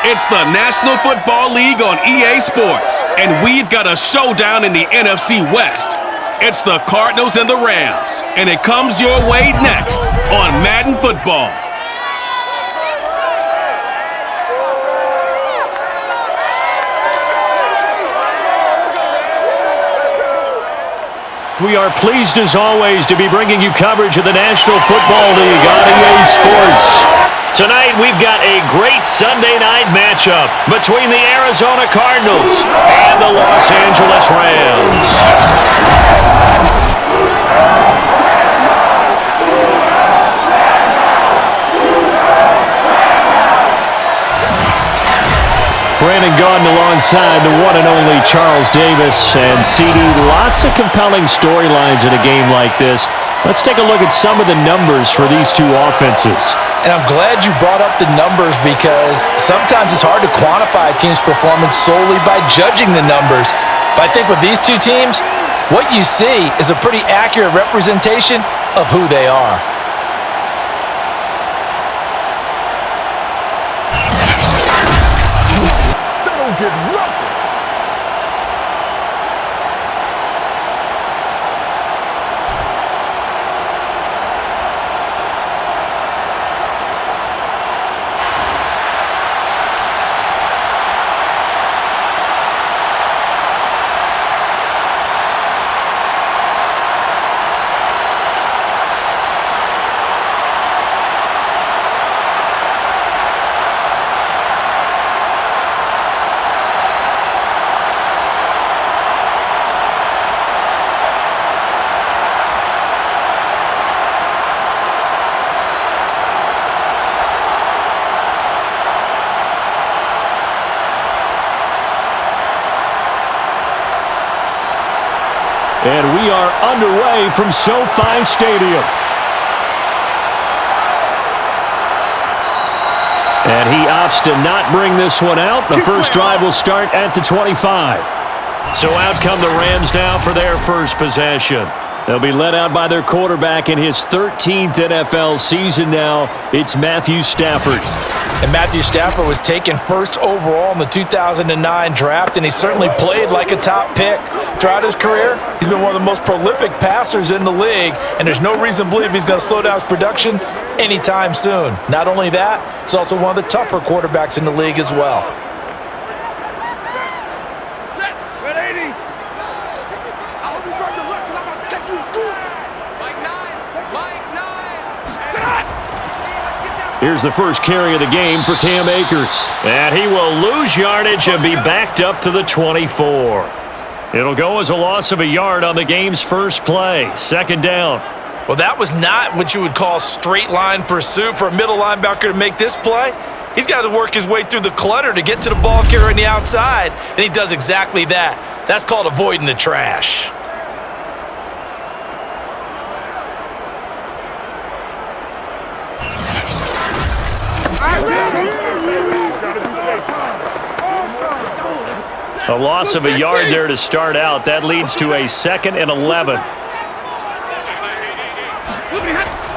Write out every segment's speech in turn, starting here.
It's the National Football League on EA Sports, and we've got a showdown in the NFC West. It's the Cardinals and the Rams, and it comes your way next on Madden Football. We are pleased as always to be bringing you coverage of the National Football League on EA Sports. Tonight we've got a great Sunday night matchup between the Arizona Cardinals and the Los Angeles Rams. Brandon Gaudin alongside the one and only Charles Davis. And CD, lots of compelling storylines in a game like this. Let's take a look at some of the numbers for these two offenses. And I'm glad you brought up the numbers because sometimes it's hard to quantify a team's performance solely by judging the numbers. But I think with these two teams, what you see is a pretty accurate representation of who they are. And we are underway from SoFi Stadium. And he opts to not bring this one out. The first drive will start at the 25. So out come the Rams now for their first possession. They'll be led out by their quarterback in his 13th NFL season now. It's Matthew Stafford. And Matthew Stafford was taken first overall in the 2009 draft, and he certainly played like a top pick. Throughout his career, he's been one of the most prolific passers in the league, and there's no reason to believe he's going to slow down his production anytime soon. Not only that, he's also one of the tougher quarterbacks in the league as well. Here's the first carry of the game for Cam Akers. And he will lose yardage and be backed up to the 24. It'll go as a loss of a yard on the game's first play. Second down. Well, that was not what you would call straight line pursuit for a middle linebacker to make this play. He's got to work his way through the clutter to get to the ball carrier on the outside, and he does exactly that. That's called avoiding the trash. A loss of a yard there to start out. That leads to a 2nd and 11.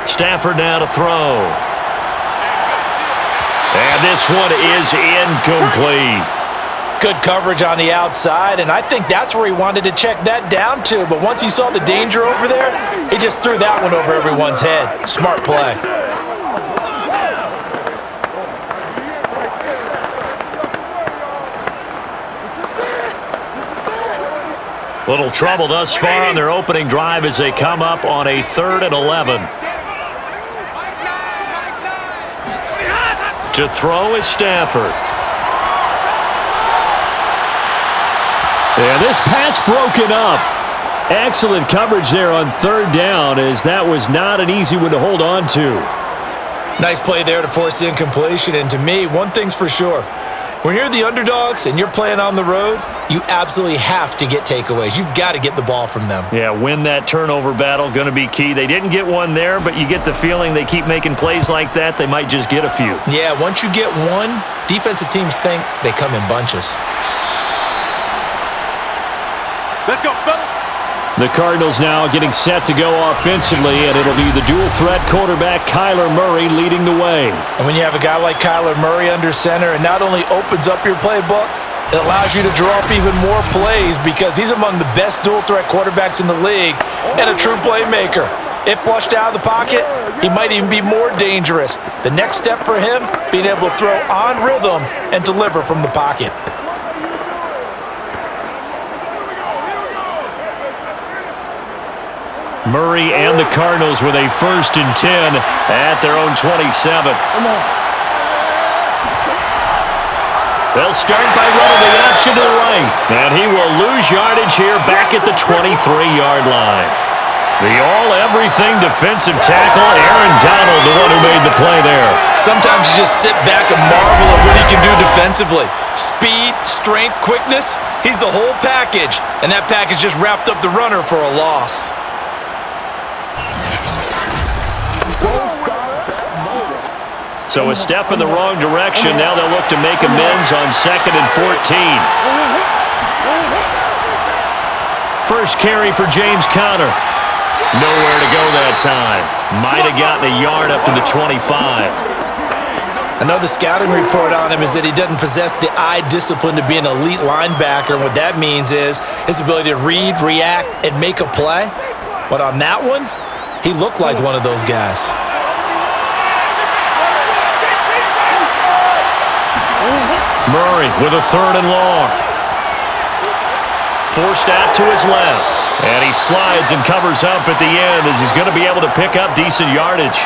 Stafford now to throw. And this one is incomplete. Good coverage on the outside, and I think that's where he wanted to check that down to. But once he saw the danger over there, he just threw that one over everyone's head. Smart play. Little trouble thus far on their opening drive as they come up on a 3rd and 11. To throw is Stafford. And this pass broken up. Excellent coverage there on 3rd down, as that was not an easy one to hold on to. Nice play there to force the incompletion. And to me, one thing's for sure. When you're the underdogs and you're playing on the road, you absolutely have to get takeaways. You've got to get the ball from them. Yeah, win that turnover battle, going to be key. They didn't get one there, but you get the feeling they keep making plays like that, they might just get a few. Yeah, once you get one, defensive teams think they come in bunches. Let's go, fellas. The Cardinals now getting set to go offensively, and it'll be the dual-threat quarterback Kyler Murray leading the way. And when you have a guy like Kyler Murray under center, it not only opens up your playbook, it allows you to draw up even more plays because he's among the best dual-threat quarterbacks in the league and a true playmaker. If flushed out of the pocket, he might even be more dangerous. The next step for him, being able to throw on rhythm and deliver from the pocket. Murray and the Cardinals with a 1st and 10 at their own 27. They'll start by running the option to the right. And he will lose yardage here back at the 23-yard line. The all-everything defensive tackle, Aaron Donald, the one who made the play there. Sometimes you just sit back and marvel at what he can do defensively. Speed, strength, quickness, he's the whole package. And that package just wrapped up the runner for a loss. So a step in the wrong direction. Now they'll look to make amends on 2nd and 14. First carry for James Conner. Nowhere to go that time. Might have gotten a yard up to the 25. I know the scouting report on him is that he doesn't possess the eye discipline to be an elite linebacker. And what that means is his ability to read, react, and make a play. But on that one, he looked like one of those guys. Murray with a 3rd and long. Forced out to his left. And he slides and covers up at the end as he's going to be able to pick up decent yardage.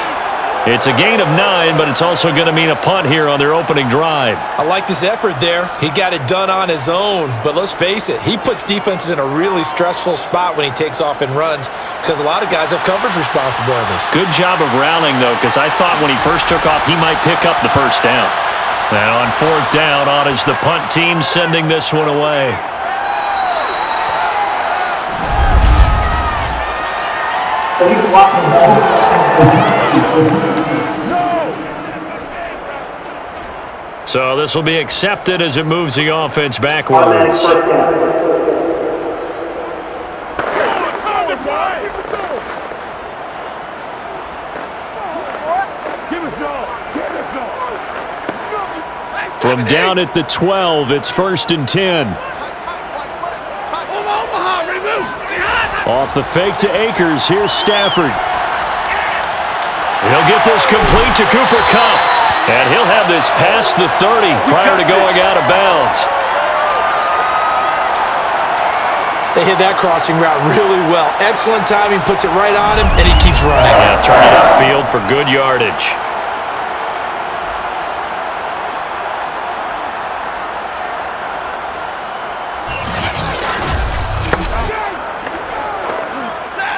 It's a gain of 9, but it's also going to mean a punt here on their opening drive. I liked his effort there. He got it done on his own. But let's face it, he puts defenses in a really stressful spot when he takes off and runs because a lot of guys have coverage responsibilities. Good job of rallying, though, because I thought when he first took off, he might pick up the first down. Now on 4th down, on is the punt team sending this one away. So this will be accepted as it moves the offense backwards. From down at the 12, it's 1st and 10. Off the fake to Akers, here's Stafford. He'll get this complete to Cooper Kupp. And he'll have this past the 30 prior to going out of bounds. They hit that crossing route really well. Excellent timing, puts it right on him, and he keeps running. Yeah, turn it upfield for good yardage.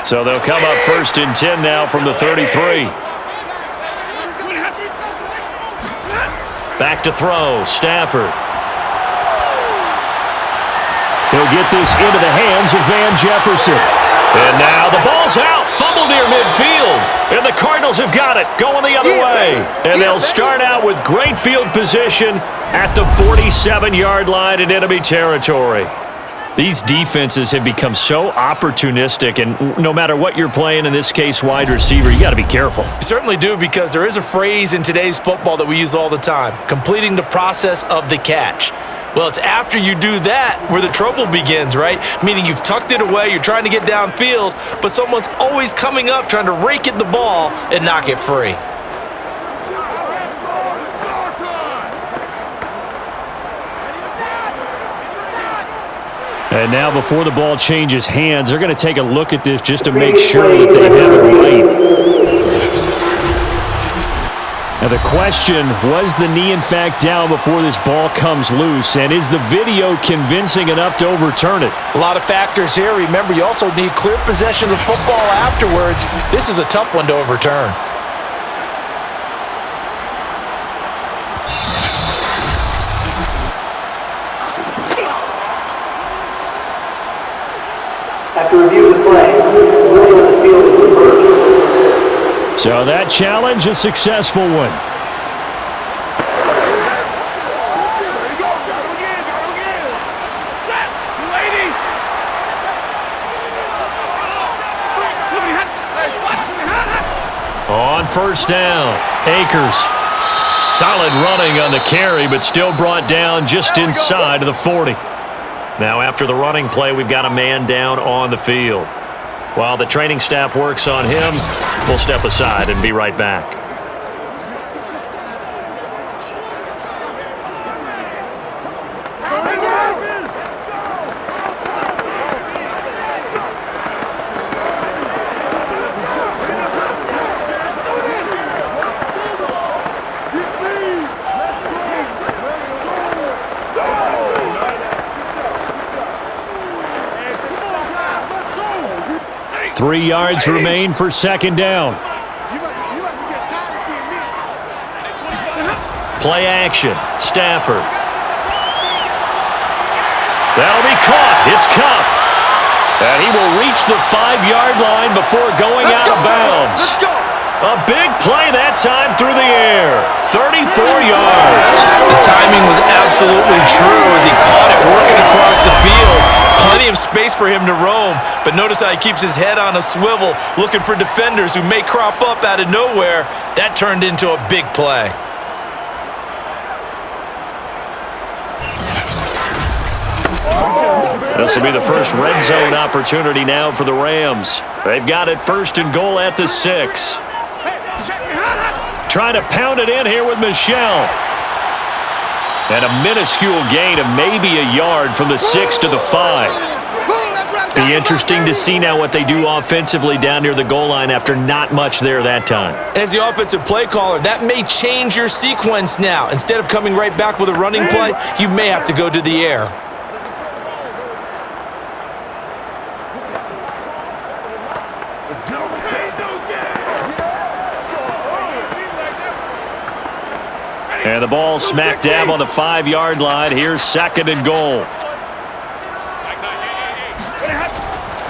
So they'll come up 1st and 10 now from the 33. Back to throw, Stafford. He'll get this into the hands of Van Jefferson. And now the ball's out, fumble near midfield. And the Cardinals have got it, going the other way. And they'll start out with great field position at the 47-yard line in enemy territory. These defenses have become so opportunistic, and no matter what you're playing, in this case wide receiver, you got to be careful. You certainly do, because there is a phrase in today's football that we use all the time, completing the process of the catch. Well, it's after you do that where the trouble begins, right? Meaning you've tucked it away, you're trying to get downfield, but someone's always coming up trying to rake at the ball and knock it free. And now before the ball changes hands, they're going to take a look at this just to make sure that they have it right. Now the question, was the knee in fact down before this ball comes loose? And is the video convincing enough to overturn it? A lot of factors here. Remember, you also need clear possession of the football afterwards. This is a tough one to overturn. After review of the play, ruling on the field is reversed. So that challenge, a successful one. On first down, Akers. Solid running on the carry, but still brought down just inside of the 40. Now after the running play, we've got a man down on the field. While the training staff works on him, we'll step aside and be right back. Three yards remain for second down. Play action. Stafford. That'll be caught. It's Cup. And he will reach the 5-yard line before going out of bounds. A big play that time through the air. 34 yards. The timing was absolutely true as he caught it working across the field. Plenty of space for him to roam, but notice how he keeps his head on a swivel, looking for defenders who may crop up out of nowhere. That turned into a big play. This will be the first red zone opportunity now for the Rams. They've got it first and goal at the 6. Trying to pound it in here with Michel. And a minuscule gain of maybe a yard from the 6 to the 5. Be interesting to see now what they do offensively down near the goal line after not much there that time. As the offensive play caller, that may change your sequence now. Instead of coming right back with a running play, you may have to go to the air. And the ball smack dab on the 5-yard line. Here's second and goal.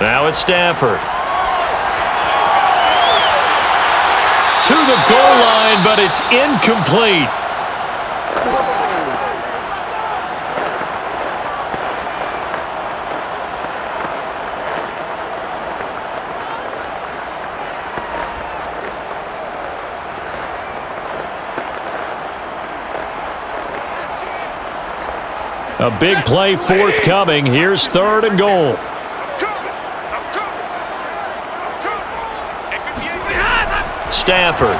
Now it's Stafford. To the goal line, but it's incomplete. A big play forthcoming. Here's third and goal. Stafford.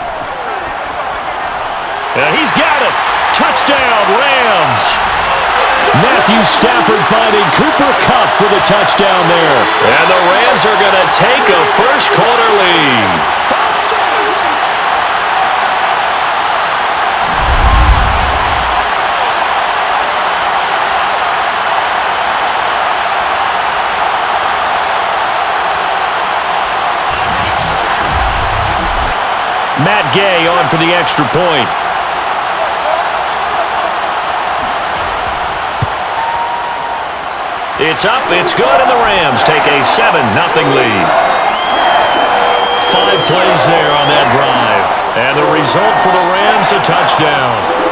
And he's got it. Touchdown, Rams. Matthew Stafford finding Cooper Kupp for the touchdown there. And the Rams are going to take a first-quarter lead. Matt Gay on for the extra point. It's up, it's good, and the Rams take a 7-0 lead. 5 plays there on that drive. And the result for the Rams, a touchdown.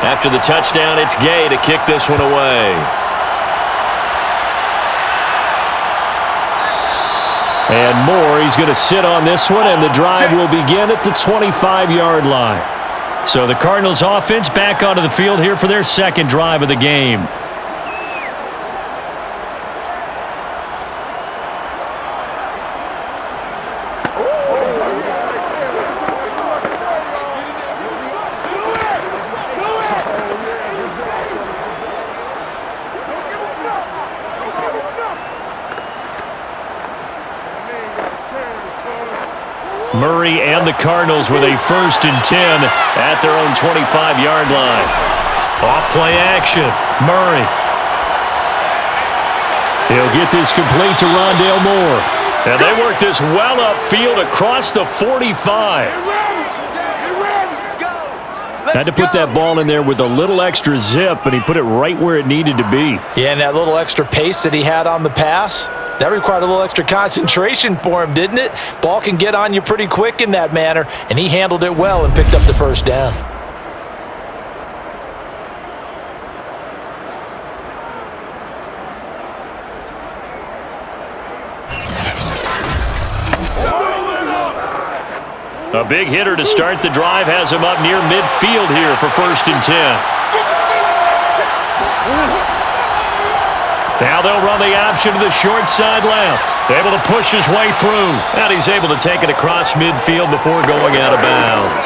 After the touchdown, it's Gay to kick this one away. And Moore, he's going to sit on this one, and the drive will begin at the 25-yard line. So the Cardinals offense back onto the field here for their second drive of the game. Murray and the Cardinals with a 1st and 10 at their own 25-yard line. Off play action. Murray. He'll get this complete to Rondale Moore. And they work this well upfield across the 45. Had to put that ball in there with a little extra zip, and he put it right where it needed to be. Yeah, and that little extra pace that he had on the pass, that required a little extra concentration for him, didn't it? Ball can get on you pretty quick in that manner, and he handled it well and picked up the first down. A big hitter to start the drive has him up near midfield here for 1st and 10. Now they'll run the option to the short side left. Able to push his way through. And he's able to take it across midfield before going out of bounds.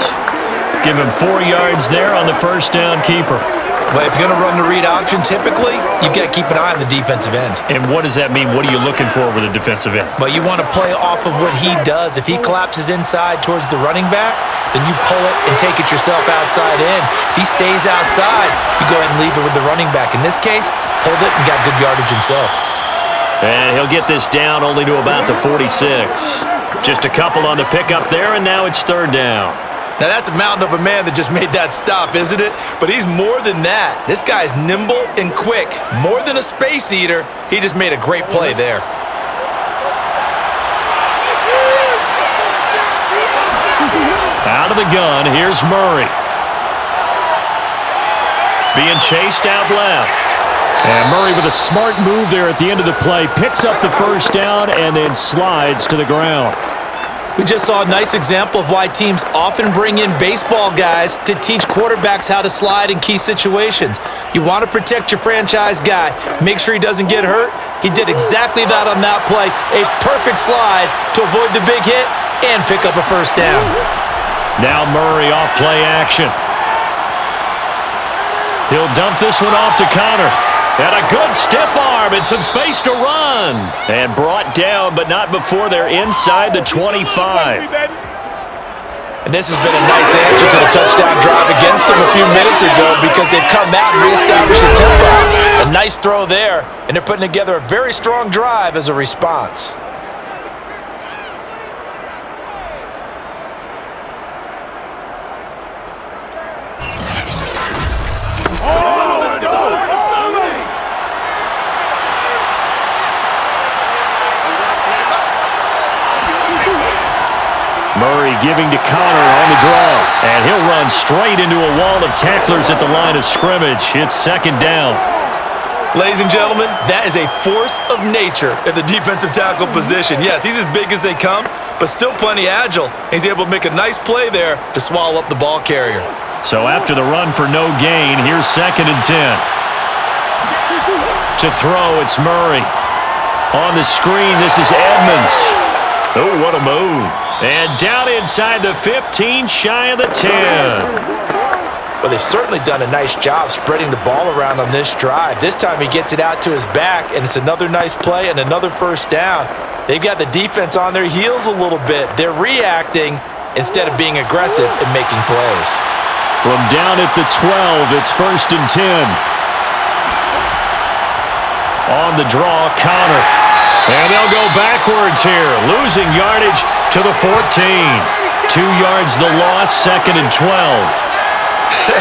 Give him 4 yards there on the first down keeper. But if you're going to run the read option, typically, you've got to keep an eye on the defensive end. And what does that mean? What are you looking for with a defensive end? Well, you want to play off of what he does. If he collapses inside towards the running back, then you pull it and take it yourself outside in. If he stays outside, you go ahead and leave it with the running back. In this case, pulled it and got good yardage himself. And he'll get this down only to about the 46. Just a couple on the pickup there, and now it's 3rd down. Now, that's a mountain of a man that just made that stop, isn't it? But he's more than that. This guy's nimble and quick. More than a space eater, he just made a great play there. Out of the gun, here's Murray. Being chased out left. And Murray with a smart move there at the end of the play. Picks up the first down and then slides to the ground. We just saw a nice example of why teams often bring in baseball guys to teach quarterbacks how to slide in key situations. You want to protect your franchise guy. Make sure he doesn't get hurt. He did exactly that on that play. A perfect slide to avoid the big hit and pick up a first down. Now Murray off play action. He'll dump this one off to Connor. And a good stiff arm and some space to run. And brought down, but not before they're inside the 25. And this has been a nice answer to the touchdown drive against them a few minutes ago because they've come out and reestablished the tempo. A nice throw there, and they're putting together a very strong drive as a response. Murray giving to Connor on the draw. And he'll run straight into a wall of tacklers at the line of scrimmage. It's 2nd down. Ladies and gentlemen, that is a force of nature at the defensive tackle position. Yes, he's as big as they come, but still plenty agile. He's able to make a nice play there to swallow up the ball carrier. So after the run for no gain, here's 2nd and 10. To throw, it's Murray. On the screen, this is Edmonds. Oh, what a move. And down inside the 15, shy of the 10. Well, they've certainly done a nice job spreading the ball around on this drive. This time he gets it out to his back, and it's another nice play and another first down. They've got the defense on their heels a little bit. They're reacting instead of being aggressive and making plays. From down at the 12, it's 1st and 10. On the draw, Connor. And they'll go backwards here, losing yardage to the 14. 2 yards the loss, 2nd and 12.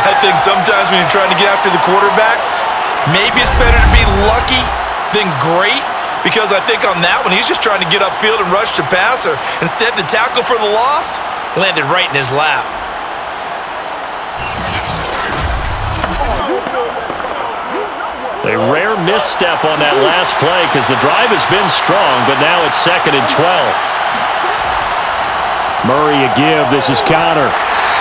I think sometimes when you're trying to get after the quarterback, maybe it's better to be lucky than great, because I think on that one, he's just trying to get upfield and rush the passer. Instead, the tackle for the loss landed right in his lap. A rare misstep on that last play because the drive has been strong, but now it's 2nd and 12. Murray a give. This is Connor.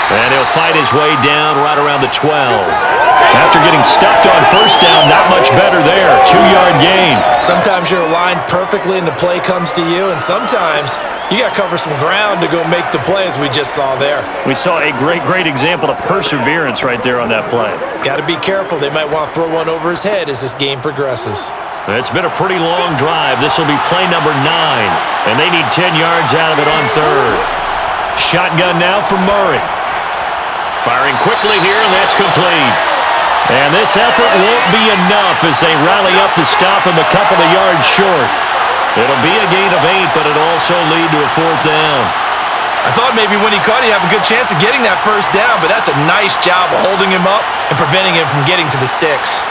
And he'll fight his way down right around the 12. After getting stuffed on first down, not much better there. 2-yard gain. Sometimes you're aligned perfectly and the play comes to you, and sometimes you got to cover some ground to go make the play, as we just saw there. We saw a great example of perseverance right there on that play. Got to be careful. They might want to throw one over his head as this game progresses. It's been a pretty long drive. This will be play number 9, and they need 10 yards out of it on 3rd. Shotgun now for Murray. Firing quickly here, and that's complete. And this effort won't be enough as they rally up to stop him a couple of yards short. It'll be a gain of 8, but it'll also lead to a 4th down. I thought maybe when he caught, he'd have a good chance of getting that first down, but that's a nice job of holding him up and preventing him from getting to the sticks.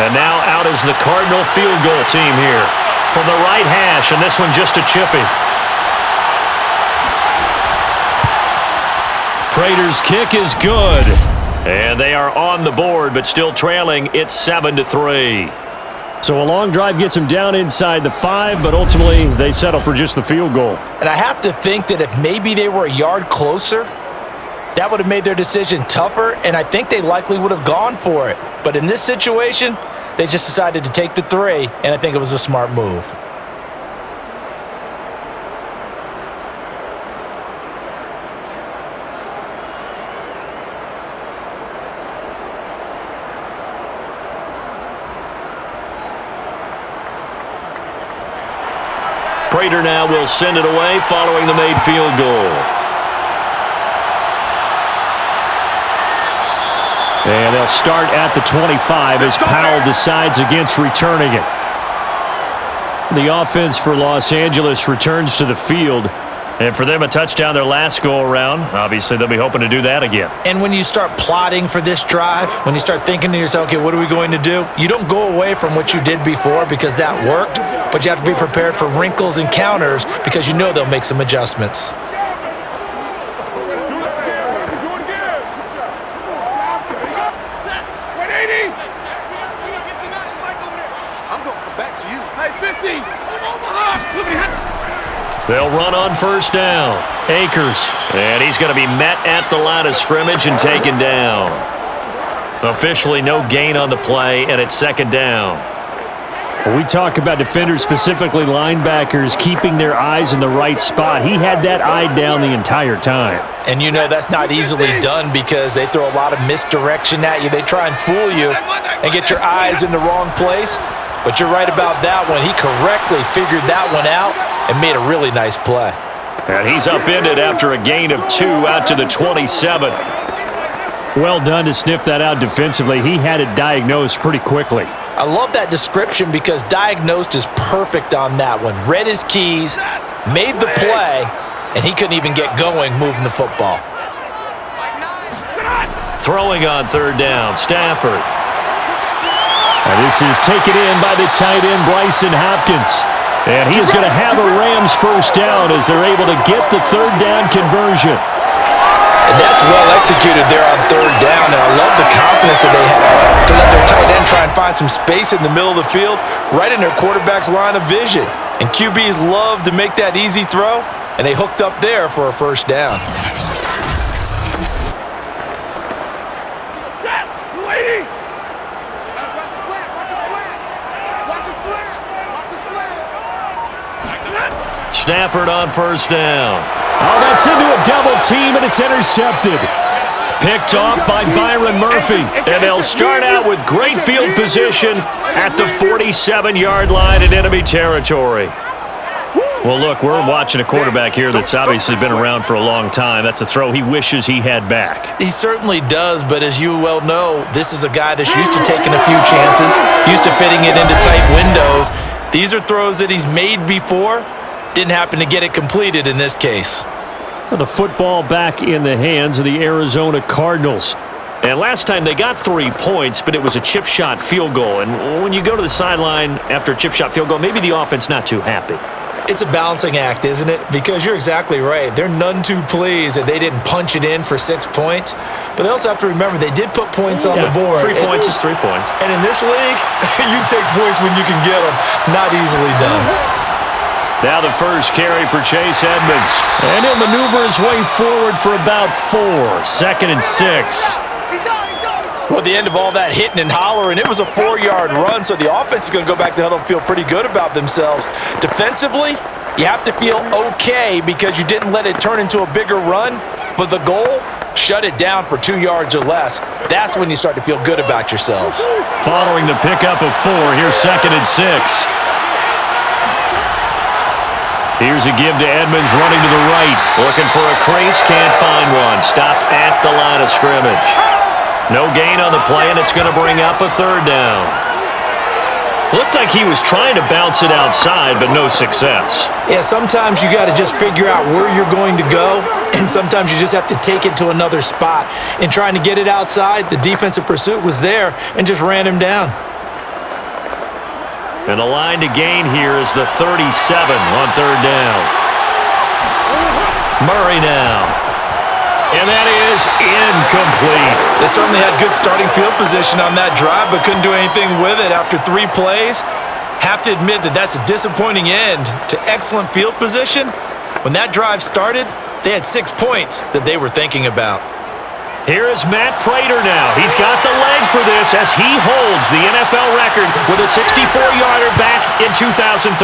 And now out is the Cardinal field goal team here. From the right hash, and this one just a chippy. Prater's kick is good. And they are on the board, but still trailing. It's 7-3. So a long drive gets them down inside the 5, but ultimately they settle for just the field goal. And I have to think that if maybe they were a yard closer, that would have made their decision tougher, and I think they likely would have gone for it. But in this situation, they just decided to take the 3, and I think it was a smart move. Prater now will send it away following the made field goal. And they'll start at the 25 as Powell decides against returning it. The offense for Los Angeles returns to the field. And for them, a touchdown their last go-around. Obviously, they'll be hoping to do that again. And when you start plotting for this drive, when you start thinking to yourself, okay, what are we going to do? You don't go away from what you did before because that worked, but you have to be prepared for wrinkles and counters because you know they'll make some adjustments. They'll run on first down. Akers. And he's going to be met at the line of scrimmage and taken down. Officially no gain on the play, and it's second down. When we talk about defenders, specifically linebackers, keeping their eyes in the right spot, he had that eye down the entire time. And you know that's not easily done because they throw a lot of misdirection at you. They try and fool you and get your eyes in the wrong place. But you're right about that one. He correctly figured that one out and made a really nice play. And he's upended after a gain of 2 out to the 27. Well done to sniff that out defensively. He had it diagnosed pretty quickly. I love that description because diagnosed is perfect on that one. Read his keys, made the play, and he couldn't even get going moving the football. Throwing on third down, Stafford. And this is taken in by the tight end, Bryson Hopkins. And he is going to have a Rams first down as they're able to get the third down conversion. And that's well executed there on third down, and I love the confidence that they have to let their tight end try and find some space in the middle of the field, right in their quarterback's line of vision. And QBs love to make that easy throw, and they hooked up there for a first down. Stafford on first down. Oh, that's into a double team, and it's intercepted. Picked off by Byron Murphy. And they'll start out with great field position at the 47-yard line in enemy territory. Well, look, we're watching a quarterback here that's obviously been around for a long time. That's a throw he wishes he had back. He certainly does, but as you well know, this is a guy that's used to taking a few chances, used to fitting it into tight windows. These are throws that he's made before. Didn't happen to get it completed in this case. The football back in the hands of the Arizona Cardinals. And last time they got 3 points, but it was a chip shot field goal. And when you go to the sideline after a chip shot field goal, maybe the offense not too happy. It's a balancing act, isn't it? Because you're exactly right. They're none too pleased that they didn't punch it in for 6 points. But they also have to remember they did put points on the board. 3 points is 3 points. And in this league, you take points when you can get them. Not easily done. Now the first carry for Chase Edmonds. And he'll maneuver his way forward for about 4. 2nd and 6. Well, at the end of all that hitting and hollering, it was a 4-yard run, so the offense is going to go back to huddle and feel pretty good about themselves. Defensively, you have to feel okay because you didn't let it turn into a bigger run, but the goal, shut it down for 2 yards or less. That's when you start to feel good about yourselves. Following the pickup of 4, here's 2nd and 6. Here's a give to Edmonds running to the right. Looking for a crease, can't find one. Stopped at the line of scrimmage. No gain on the play, and it's going to bring up a third down. Looked like he was trying to bounce it outside, but no success. Yeah, sometimes you got to just figure out where you're going to go, and sometimes you just have to take it to another spot. In trying to get it outside, the defensive pursuit was there and just ran him down. And the line to gain here is the 37 on third down. Murray now. And that is incomplete. They certainly had good starting field position on that drive, but couldn't do anything with it after 3 plays. Have to admit that that's a disappointing end to excellent field position. When that drive started, they had 6 points that they were thinking about. Here is Matt Prater now. He's got the leg for this as he holds the NFL record with a 64-yarder back in 2013.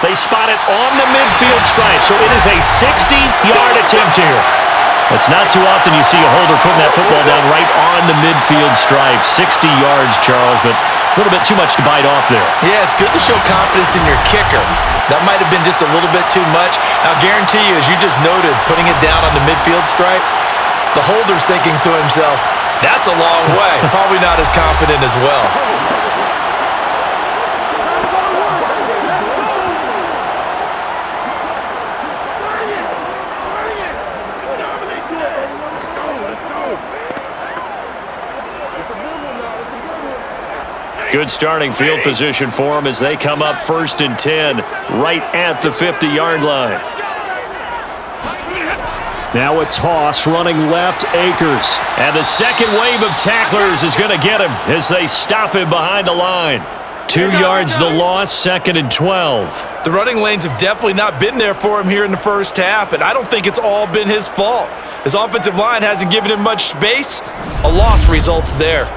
They spot it on the midfield stripe, so it is a 60-yard attempt here. It's not too often you see a holder putting that football down right on the midfield stripe. 60 yards, Charles, but a little bit too much to bite off there. Yeah, it's good to show confidence in your kicker. That might have been just a little bit too much. Now, guarantee you, as you just noted, putting it down on the midfield stripe, the holder's thinking to himself, that's a long way. Probably not as confident as well. Good starting field position for them as they come up 1st and 10 right at the 50-yard line. Now a toss running left, Akers. And the second wave of tacklers is going to get him as they stop him behind the line. 2 yards the loss, 2nd and 12. The running lanes have definitely not been there for him here in the first half, and I don't think it's all been his fault. His offensive line hasn't given him much space. A loss results there.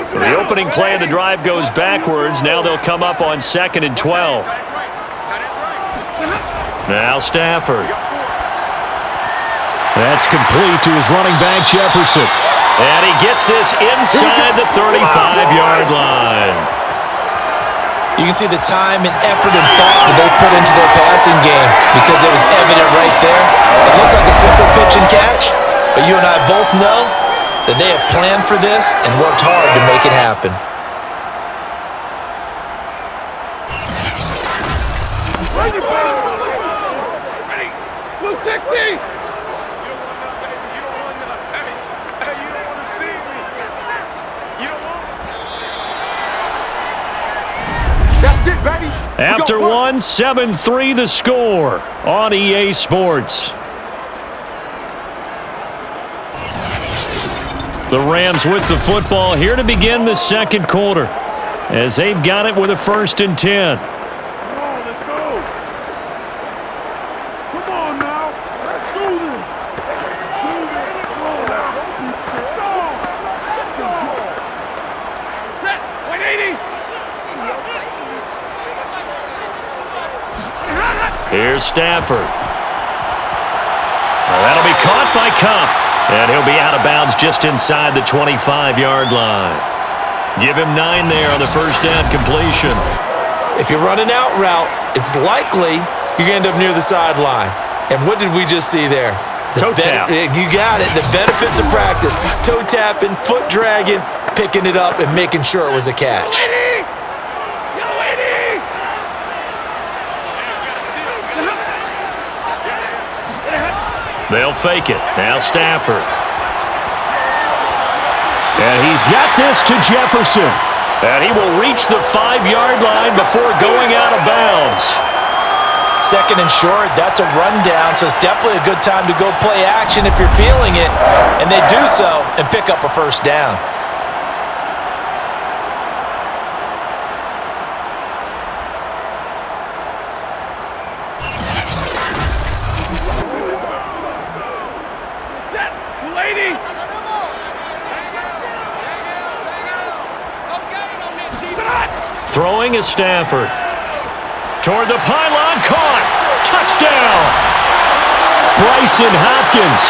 The opening play of the drive goes backwards. Now they'll come up on 2nd and 12. Now Stafford. That's complete to his running back, Jefferson. And he gets this inside the 35-yard line. You can see the time and effort and thought that they put into their passing game because it was evident right there. It looks like a simple pitch and catch, but you and I both know that they have planned for this and worked hard to make it happen. After one, 7-3 the score on EA Sports. The Rams with the football here to begin the second quarter as they've got it with a 1st and 10. Come on, let's go. Come on now. Let's do this. Come on now. Set. 180. Here's Stafford. Well, that'll be caught by Cup. And he'll be out of bounds just inside the 25-yard line. Give him 9 there on the first down completion. If you're running out route, it's likely you're going to end up near the sideline. And what did we just see there? Toe tap. You got it. The benefits of practice. Toe tapping, foot dragging, picking it up, and making sure it was a catch. They'll fake it. Now Stafford. And he's got this to Jefferson. And he will reach the 5-yard line before going out of bounds. 2nd and short, that's a rundown, so it's definitely a good time to go play action if you're feeling it. And they do so and pick up a first down. Throwing is Stafford. Toward the pylon, caught. Touchdown! Bryson Hopkins,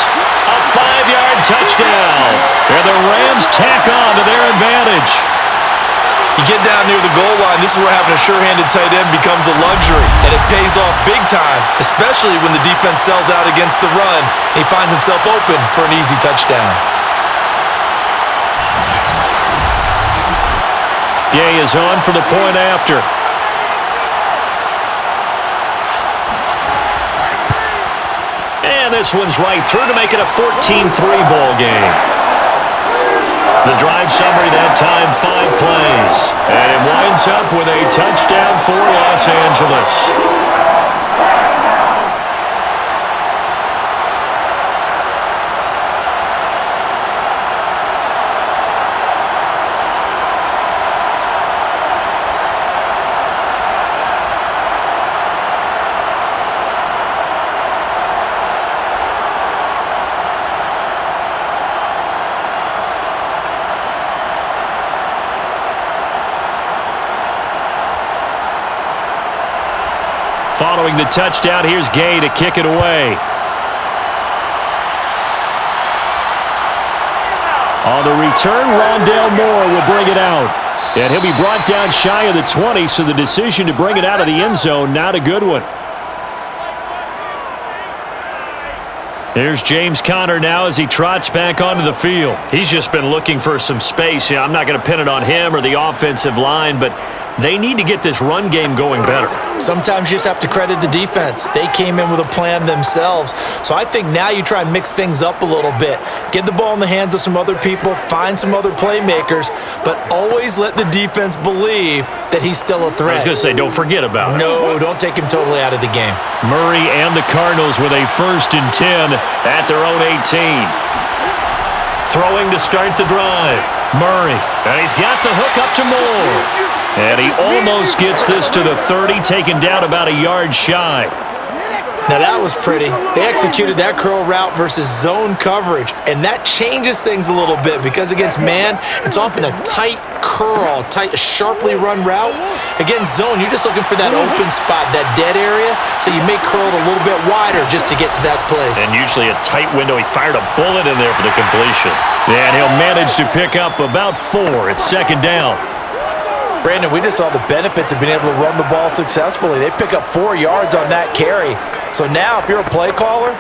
a 5-yard touchdown. And the Rams tack on to their advantage. You get down near the goal line, this is where having a sure-handed tight end becomes a luxury, and it pays off big time, especially when the defense sells out against the run, and he finds himself open for an easy touchdown. Gay is on for the point after. And this one's right through to make it a 14-3 ball game. The drive summary that time, 5 plays. And it winds up with a touchdown for Los Angeles. Following the touchdown, here's Gay to kick it away. On the return, Rondale Moore will bring it out. And he'll be brought down shy of the 20, so the decision to bring it out of the end zone, not a good one. Here's James Conner now as he trots back onto the field. He's just been looking for some space. I'm not going to pin it on him or the offensive line, but they need to get this run game going better. Sometimes you just have to credit the defense. They came in with a plan themselves. So I think now you try and mix things up a little bit. Get the ball in the hands of some other people, find some other playmakers, but always let the defense believe that he's still a threat. I was going to say, don't forget about it. No, don't take him totally out of the game. Murray and the Cardinals with a 1st and 10 at their own 18. Throwing to start the drive. Murray, and he's got the hook up to Moore. And he almost gets this to the 30, taken down about a yard shy. Now that was pretty. They executed that curl route versus zone coverage, and that changes things a little bit because against man, it's often a tight curl, sharply run route. Against zone, you're just looking for that open spot, that dead area, so you may curl it a little bit wider just to get to that place. And usually a tight window. He fired a bullet in there for the completion. And he'll manage to pick up about 4. It's 2nd down. Brandon, we just saw the benefits of being able to run the ball successfully. They pick up 4 yards on that carry. So now, if you're a play caller,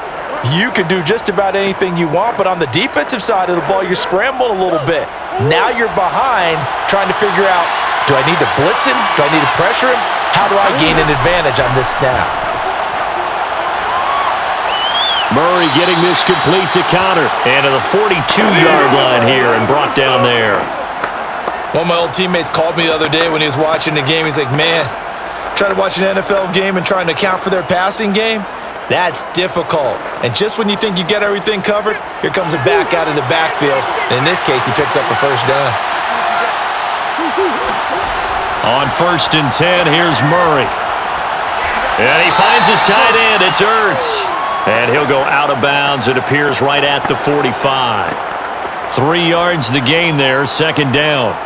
you can do just about anything you want, but on the defensive side of the ball, you're scrambling a little bit. Now you're behind trying to figure out, do I need to blitz him? Do I need to pressure him? How do I gain an advantage on this snap? Murray getting this complete to Conner. And to the 42-yard line here and brought down there. One of my old teammates called me the other day when he was watching the game. He's like, man, trying to watch an NFL game and trying to account for their passing game, that's difficult. And just when you think you get everything covered, here comes a back out of the backfield. And in this case, he picks up a 1st down. On 1st and 10, here's Murray. And he finds his tight end. It's Ertz. And he'll go out of bounds. It appears right at the 45. 3 yards the gain there, 2nd down.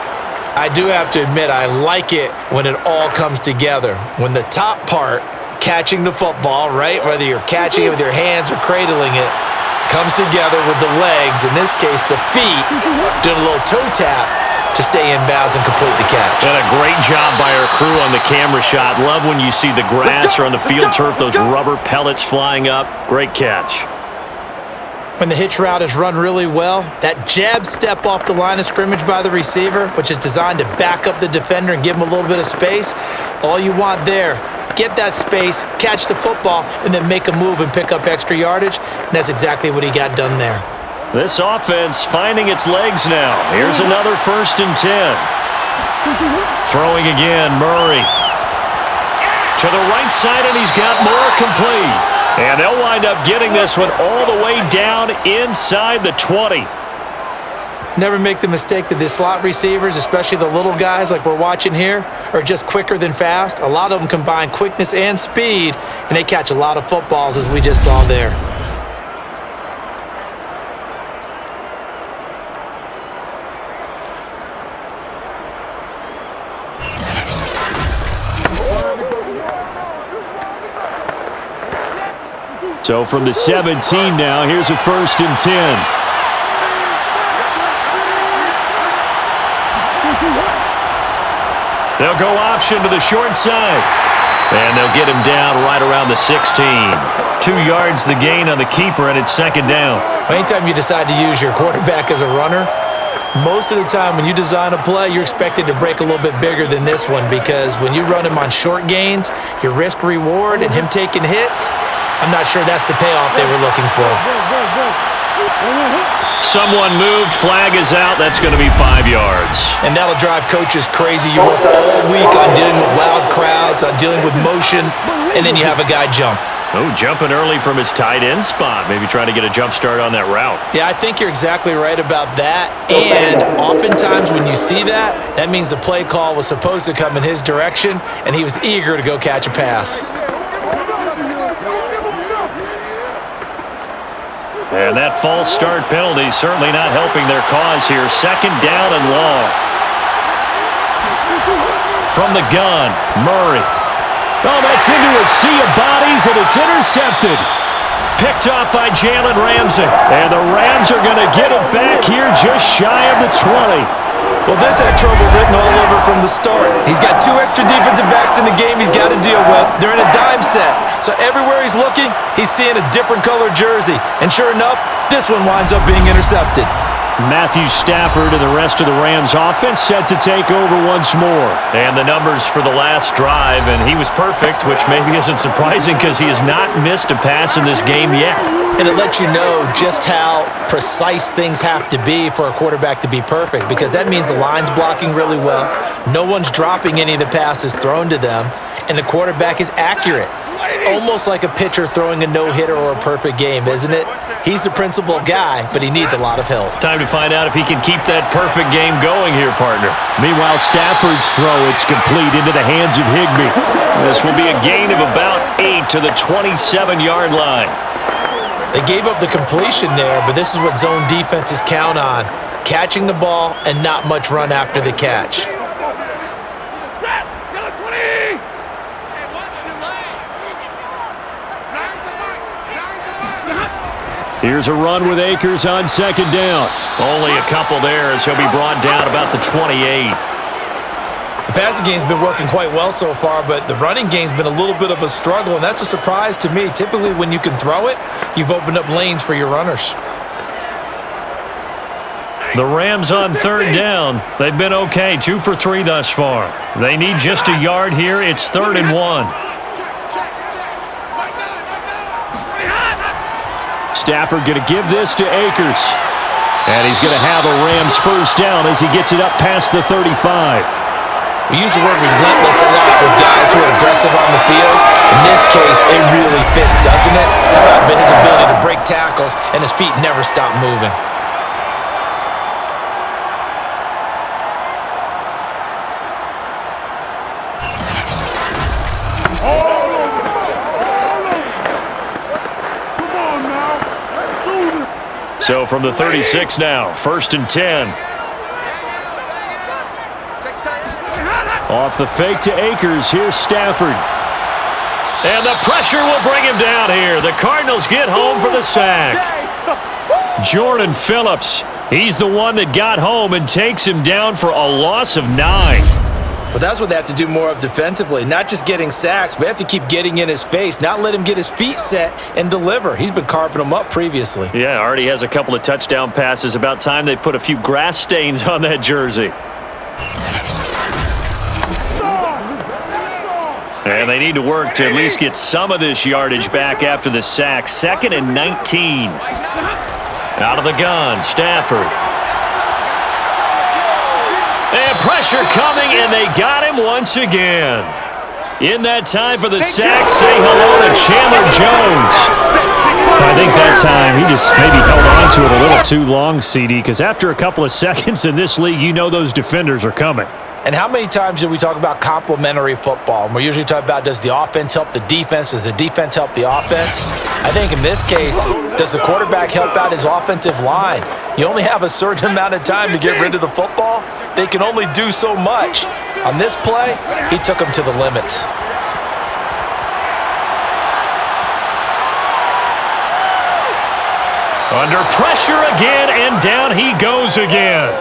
I do have to admit, I like it when it all comes together. When the top part, catching the football, right, whether you're catching it with your hands or cradling it, comes together with the legs, in this case the feet, doing a little toe tap to stay in bounds and complete the catch. And a great job by our crew on the camera shot. Love when you see the grass or on the field turf, those rubber pellets flying up. Great catch. When the hitch route is run really well, that jab step off the line of scrimmage by the receiver, which is designed to back up the defender and give him a little bit of space, all you want there, get that space, catch the football, and then make a move and pick up extra yardage, and that's exactly what he got done there. This offense finding its legs now. Here's another 1st and 10. Throwing again, Murray. To the right side, and he's got Moore complete. And they'll wind up getting this one all the way down inside the 20. Never make the mistake that the slot receivers, especially the little guys like we're watching here, are just quicker than fast. A lot of them combine quickness and speed, and they catch a lot of footballs, as we just saw there. So from the 17 now, here's a 1st and 10. They'll go option to the short side. And they'll get him down right around the 16. 2 yards the gain on the keeper, and it's 2nd down. Anytime you decide to use your quarterback as a runner, most of the time when you design a play, you're expected to break a little bit bigger than this one, because when you run him on short gains, your risk-reward and him taking hits, I'm not sure that's the payoff they were looking for. Someone moved, flag is out, that's going to be 5 yards. And that'll drive coaches crazy. You work all week on dealing with loud crowds, on dealing with motion, and then you have a guy jump. Oh, jumping early from his tight end spot. Maybe trying to get a jump start on that route. Yeah, I think you're exactly right about that. And oftentimes when you see that, that means the play call was supposed to come in his direction, and he was eager to go catch a pass. And that false start penalty certainly not helping their cause here. 2nd down and long. From the gun, Murray. Oh, that's into a sea of bodies, and it's intercepted. Picked off by Jalen Ramsey. And the Rams are going to get it back here just shy of the 20. Well, this had trouble written all over from the start. He's got 2 extra defensive backs in the game he's got to deal with. They're in a dime set. So everywhere he's looking, he's seeing a different colored jersey. And sure enough, this one winds up being intercepted. Matthew Stafford and the rest of the Rams offense set to take over once more. And the numbers for the last drive, and he was perfect, which maybe isn't surprising because he has not missed a pass in this game yet. And it lets you know just how precise things have to be for a quarterback to be perfect, because that means the line's blocking really well, no one's dropping any of the passes thrown to them, and the quarterback is accurate. It's almost like a pitcher throwing a no-hitter or a perfect game, isn't it? He's the principal guy, but he needs a lot of help. Time to find out if he can keep that perfect game going here, partner. Meanwhile, Stafford's throw, it's complete into the hands of Higbee. This will be a gain of about 8 to the 27-yard line. They gave up the completion there, but this is what zone defenses count on. Catching the ball and not much run after the catch. Here's a run with Akers on 2nd down. Only a couple there as he'll be brought down about the 28. The passing game's been working quite well so far, but the running game's been a little bit of a struggle, and that's a surprise to me. Typically, when you can throw it, you've opened up lanes for your runners. The Rams on 3rd down. They've been okay, 2 for 3 thus far. They need just a yard here. It's 3rd and 1. Stafford going to give this to Akers. And he's going to have a Rams 1st down as he gets it up past the 35. We use the word relentless a lot with guys who are aggressive on the field. In this case, it really fits, doesn't it? But his ability to break tackles and his feet never stop moving. So from the 36 now, 1st and 10. Off the fake to Akers, here's Stafford. And the pressure will bring him down here. The Cardinals get home for the sack. Jordan Phillips, he's the one that got home and takes him down for a loss of 9. But that's what they have to do more of defensively. Not just getting sacks, but they have to keep getting in his face, not let him get his feet set and deliver. He's been carving them up previously. Yeah, already has a couple of touchdown passes. About time they put a few grass stains on that jersey. And they need to work to at least get some of this yardage back after the sack. 2nd and 19. Out of the gun, Stafford. And pressure coming, and they got him once again. In that time for the sack, say hello to Chandler Jones. I think that time he just maybe held on to it a little too long, CD, because after a couple of seconds in this league, you know those defenders are coming. And how many times do we talk about complementary football? And we're usually talking about, does the offense help the defense? Does the defense help the offense? I think in this case, does the quarterback help out his offensive line? You only have a certain amount of time to get rid of the football. They can only do so much. On this play, he took them to the limits. Under pressure again, and down he goes again.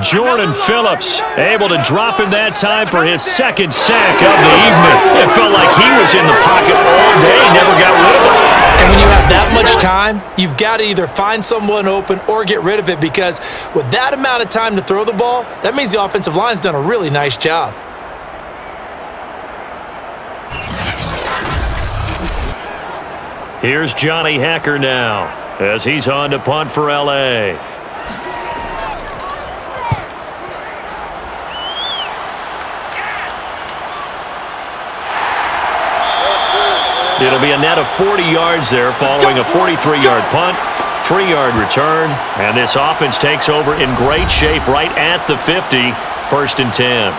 Jordan Phillips able to drop him that time for his second sack of the evening. It felt like he was in the pocket all day, never got rid of it. And when you have that much time, you've got to either find someone open or get rid of it, because with that amount of time to throw the ball, that means the offensive line's done a really nice job. Here's Johnny Hacker now as he's on to punt for L.A. It'll be a net of 40 yards there following a 43-yard punt, 3-yard return, and this offense takes over in great shape right at the 50, 1st and 10.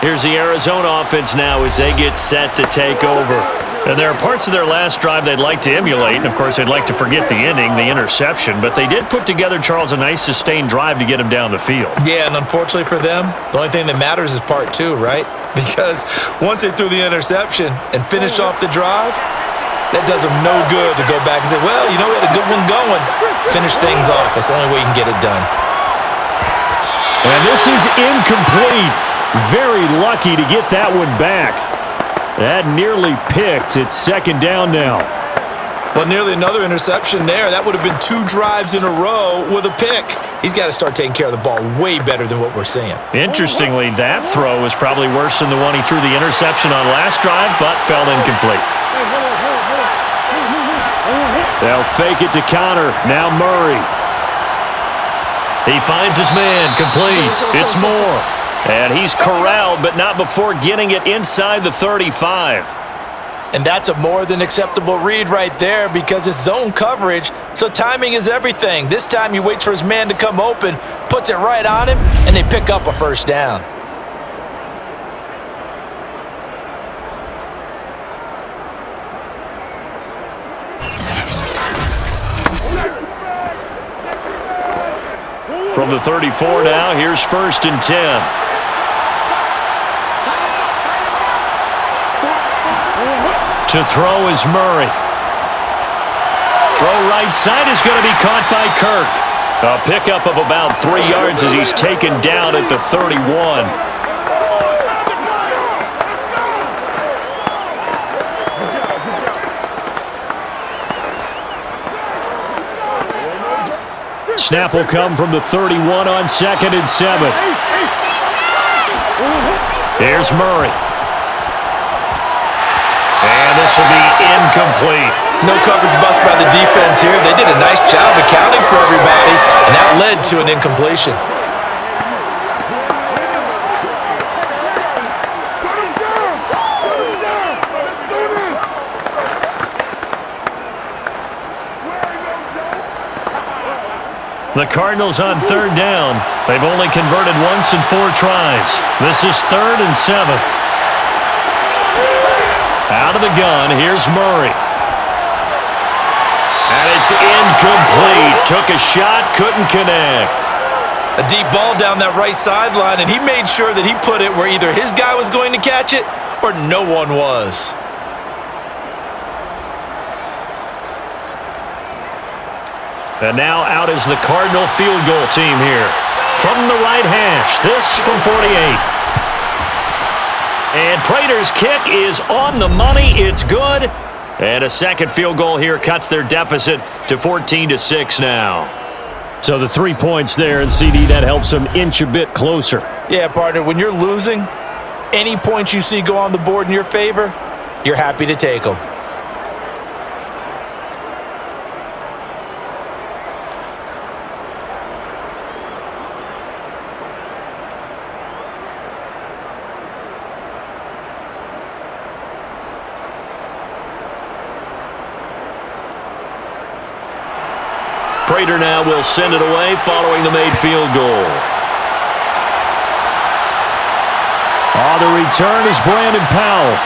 Here's the Arizona offense now as they get set to take over. And there are parts of their last drive they'd like to emulate, and of course they'd like to forget the inning, the interception, but they did put together, Charles, a nice sustained drive to get him down the field. Yeah, and unfortunately for them, the only thing that matters is part 2, right? Because once they threw the interception and finished off the drive, that does them no good to go back and say, well, you know, we had a good one going. Finish things off. That's the only way you can get it done. And this is incomplete. Very lucky to get that one back. That nearly picked. It's 2nd down now. Well, nearly another interception there. That would have been 2 drives in a row with a pick. He's got to start taking care of the ball way better than what we're seeing. Interestingly, that throw was probably worse than the one he threw the interception on last drive, but fell incomplete. They'll fake it to Connor. Now Murray. He finds his man. Complete. It's Moore. And he's corralled, but not before getting it inside the 35. And that's a more than acceptable read right there, because it's zone coverage, so timing is everything. This time he waits for his man to come open, puts it right on him, and they pick up a 1st down. From the 34 now, here's 1st and 10. To throw is Murray. Throw right side is going to be caught by Kirk. A pickup of about 3 yards as he's taken down at the 31. Snap will come from the 31 on 2nd and 7. Here's Murray. And this will be incomplete. No coverage bust by the defense here. They did a nice job accounting for everybody, and that led to an incompletion. The Cardinals on 3rd down. They've only converted once in 4 tries. This is 3rd and 7. Out of the gun, here's Murray. And it's incomplete. Took a shot, couldn't connect. A deep ball down that right sideline, and he made sure that he put it where either his guy was going to catch it or no one was. And now out is the Cardinal field goal team here. From the right hash, this from 48. And Prater's kick is on the money. It's good. And a second field goal here cuts their deficit to 14-6 now. So the 3 points there, and CD, that helps them inch a bit closer. Yeah, partner, when you're losing, any points you see go on the board in your favor, you're happy to take them. Prater now will send it away following the made field goal. The return is Brandon Powell.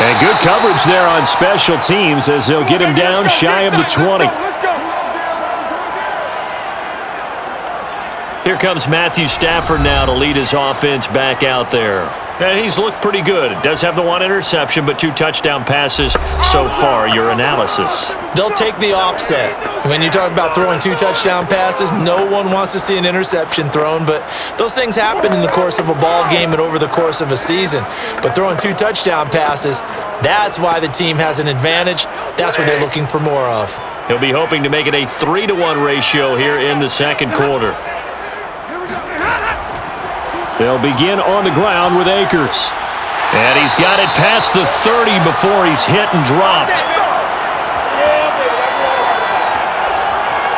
And good coverage there on special teams as they'll get him down shy of the 20. Here comes Matthew Stafford now to lead his offense back out there. And he's looked pretty good. Does have the one interception, but 2 touchdown passes so far. Your analysis. They'll take the offset. When you talk about throwing 2 touchdown passes, no one wants to see an interception thrown, but those things happen in the course of a ball game and over the course of a season. But throwing 2 touchdown passes, that's why the team has an advantage. That's what they're looking for more of. He'll be hoping to make it a 3-to-1 ratio here in the second quarter. They'll begin on the ground with Akers. And he's got it past the 30 before he's hit and dropped.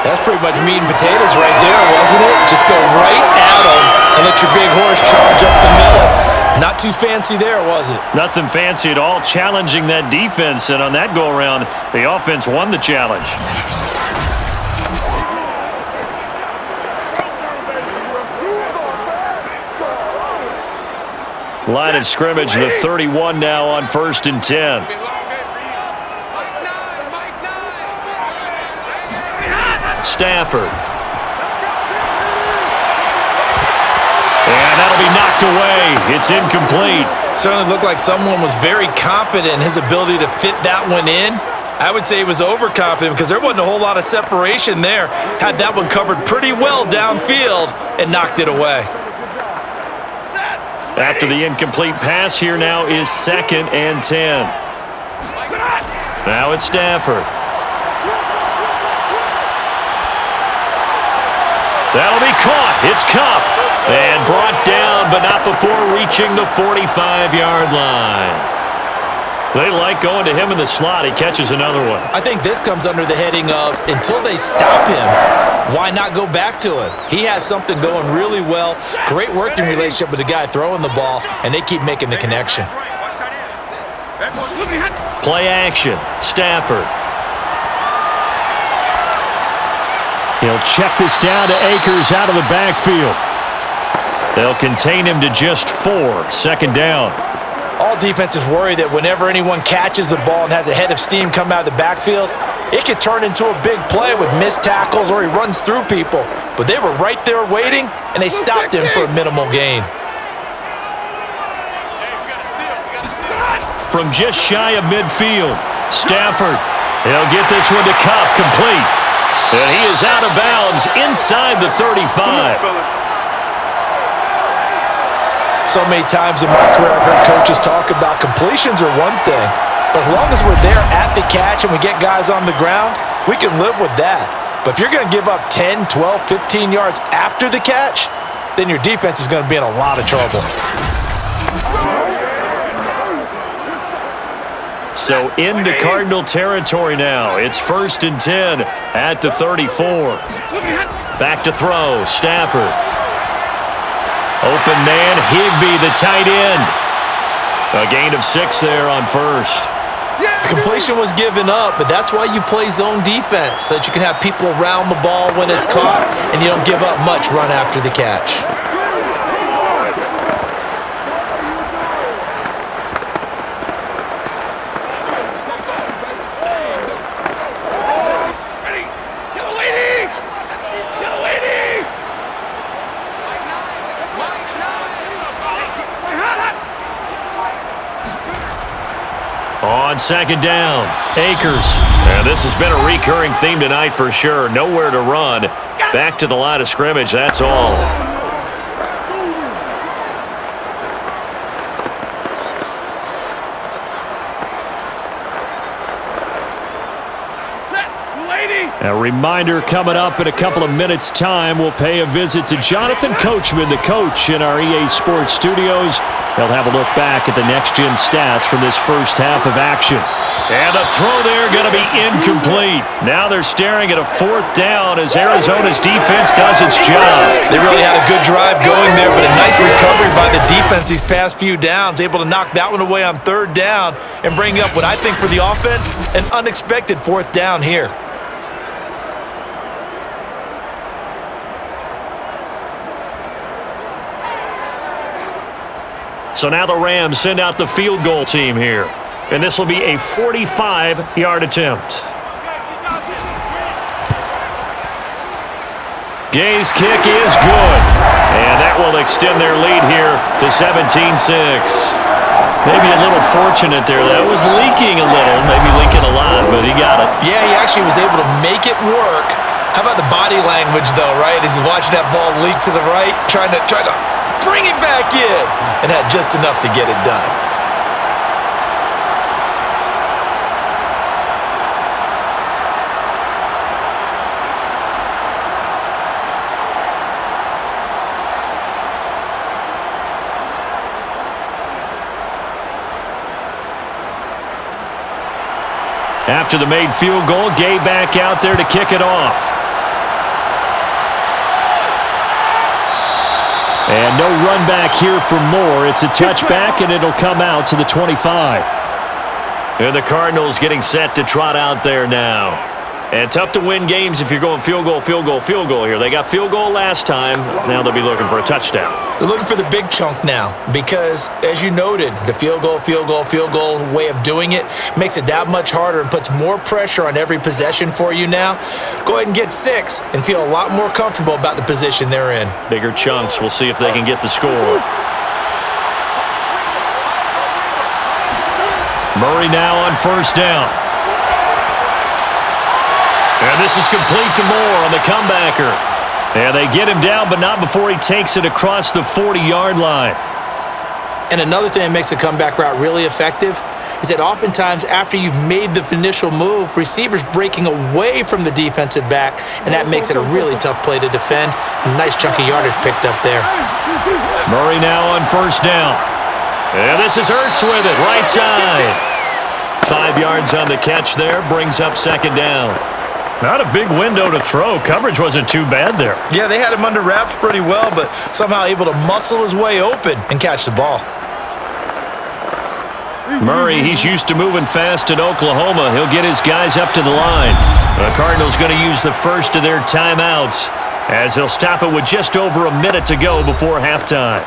That's pretty much meat and potatoes right there, wasn't it? Just go right at him and let your big horse charge up the middle. Not too fancy there, was it? Nothing fancy at all, challenging that defense. And on that go-around, the offense won the challenge. Line of scrimmage, the 31 now on 1st and 10. Stafford. And that'll be knocked away. It's incomplete. Certainly looked like someone was very confident in his ability to fit that one in. I would say he was overconfident because there wasn't a whole lot of separation there. Had that one covered pretty well downfield and knocked it away. After the incomplete pass, here now is 2nd and 10. Now it's Stafford. That'll be caught. It's Kupp. And brought down, but not before reaching the 45-yard line. They like going to him in the slot. He catches another one. I think this comes under the heading of until they stop him, why not go back to him? He has something going really well. Great working relationship with the guy throwing the ball, and they keep making the connection. Play action. Stafford. He'll check this down to Akers out of the backfield. They'll contain him to just 4. 2nd down. All defenses worry that whenever anyone catches the ball and has a head of steam come out of the backfield, it could turn into a big play with missed tackles or he runs through people. But they were right there waiting, and they stopped him for a minimal gain. From just shy of midfield, Stafford. He'll get this one to Kupp, complete. And he is out of bounds inside the 35. So many times in my career I've heard coaches talk about completions are one thing, but as long as we're there at the catch and we get guys on the ground, we can live with that. But if you're going to give up 10, 12, 15 yards after the catch, then your defense is going to be in a lot of trouble. So into Cardinal territory now. It's 1st and 10 at the 34. Back to throw, Stafford. Open man, Higbee, the tight end. A gain of 6 there on 1st. Completion was given up, but that's why you play zone defense, so that you can have people around the ball when it's caught, and you don't give up much run after the catch. On 2nd down, Akers. And this has been a recurring theme tonight for sure. Nowhere to run. Back to the line of scrimmage, that's all. A reminder coming up in a couple of minutes' time. We'll pay a visit to Jonathan Coachman, the coach in our EA Sports studios. He'll have a look back at the next-gen stats from this first half of action. And a throw there going to be incomplete. Now they're staring at a 4th down as Arizona's defense does its job. They really had a good drive going there, but a nice recovery by the defense these past few downs. Able to knock that one away on 3rd down and bring up what I think for the offense, an unexpected 4th down here. So now the Rams send out the field goal team here. And this will be a 45-yard attempt. Gay's kick is good. And that will extend their lead here to 17-6. Maybe a little fortunate there. That was leaking a little, maybe leaking a lot, but he got it. Yeah, he actually was able to make it work. How about the body language, though, right? As he's watching that ball leak to the right, trying to bring it back in, and had just enough to get it done. After the made field goal, Gay back out there to kick it off. And no run back here for Moore. It's a touchback, and it'll come out to the 25. And the Cardinals getting set to trot out there now. And tough to win games if you're going field goal, field goal, field goal here. They got field goal last time. Now they'll be looking for a touchdown. They're looking for the big chunk now because, as you noted, the field goal way of doing it makes it that much harder and puts more pressure on every possession for you now. Go ahead and get 6 and feel a lot more comfortable about the position they're in. Bigger chunks. We'll see if they can get the score. Murray now on first down. And this is complete to Moore on the comebacker. And they get him down, but not before he takes it across the 40-yard line. And another thing that makes a comeback route really effective is that oftentimes after you've made the initial move, receivers breaking away from the defensive back, and that makes it a really tough play to defend. A nice chunk of yardage picked up there. Murray now on first down. And this is Ertz with it, right side. 5 yards on the catch there, brings up second down. Not a big window to throw. Coverage wasn't too bad there. Yeah, they had him under wraps pretty well, but somehow able to muscle his way open and catch the ball. Murray, he's used to moving fast at Oklahoma. He'll get his guys up to the line. The Cardinals going to use the first of their timeouts as they'll stop it with just over a minute to go before halftime.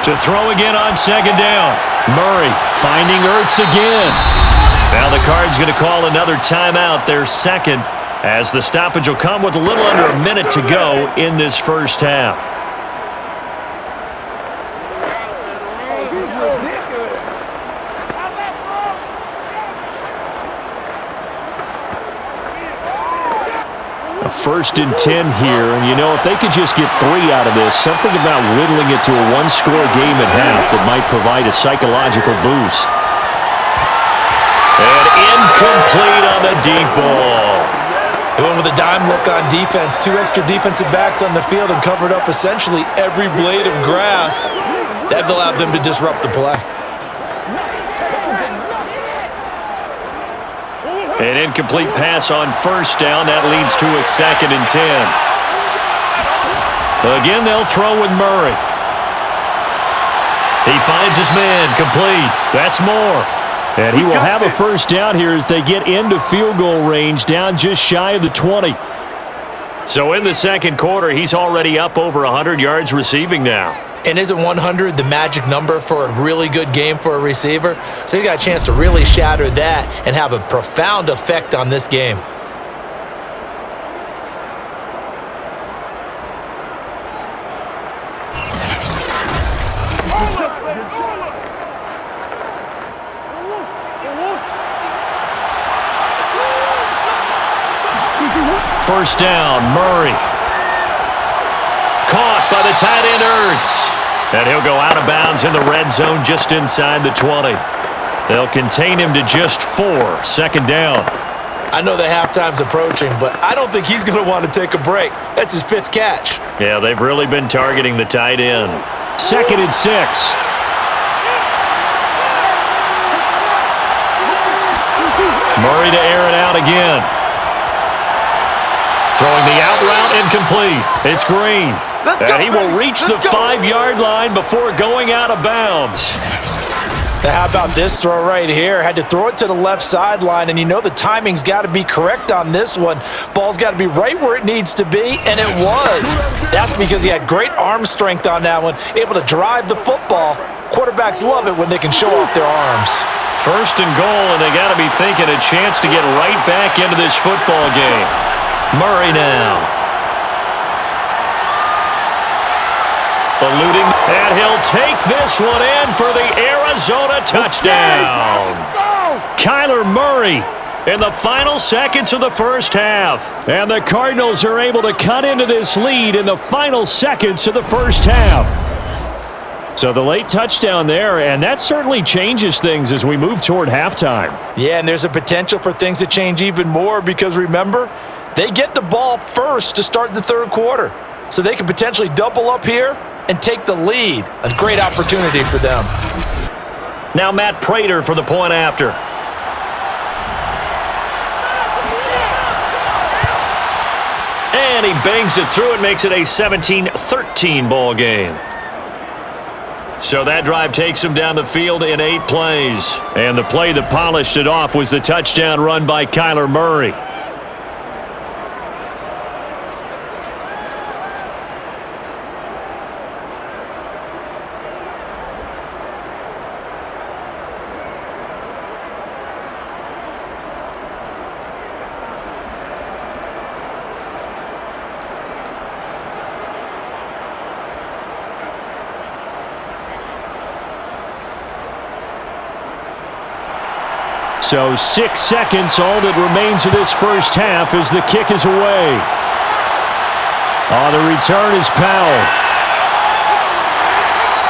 To throw again on second down. Murray finding Ertz again. Now the Cards going to call another timeout, their second, as the stoppage will come with a little under a minute to go in this first half. First and 10 here, and you know, if they could just get 3 out of this, something about whittling it to a one-score game at half that might provide a psychological boost. And incomplete on the deep ball. They went with a dime look on defense. 2 extra defensive backs on the field and covered up essentially every blade of grass. That allowed them to disrupt the play. An incomplete pass on first down. That leads to a 2nd and 10. Again, they'll throw with Murray. He finds his man, complete. That's Moore. And he will have a first down here as they get into field goal range, down just shy of the 20. So in the second quarter, he's already up over 100 yards receiving now. And isn't 100 the magic number for a really good game for a receiver? So he got a chance to really shatter that and have a profound effect on this game. First down, Murray. Caught by the tight end, Ertz. And he'll go out of bounds in the red zone just inside the 20. They'll contain him to just 4, second down. I know the halftime's approaching, but I don't think he's going to want to take a break. That's his 5th catch. Yeah, they've really been targeting the tight end. 2nd and 6. Murray to air it out again. Throwing the out route incomplete. It's Green. And he will reach the 5-yard line before going out of bounds. Now, how about this throw right here? Had to throw it to the left sideline, and you know the timing's got to be correct on this one. Ball's got to be right where it needs to be, and it was. That's because he had great arm strength on that one, able to drive the football. Quarterbacks love it when they can show off their arms. First and goal, and they got to be thinking a chance to get right back into this football game. Murray now. Eluding, and he'll take this one in for the Arizona touchdown. Kyler Murray in the final seconds of the first half. And the Cardinals are able to cut into this lead in the final seconds of the first half. So the late touchdown there, and that certainly changes things as we move toward halftime. Yeah, and there's a potential for things to change even more because, remember, they get the ball first to start the third quarter. So they could potentially double up here and take the lead. A great opportunity for them. Now Matt Prater for the point after. And he bangs it through and makes it a 17-13 ball game. So that drive takes him down the field in 8 plays. And the play that polished it off was the touchdown run by Kyler Murray. So 6 seconds, all that remains of this first half as the kick is away. On the return is Powell.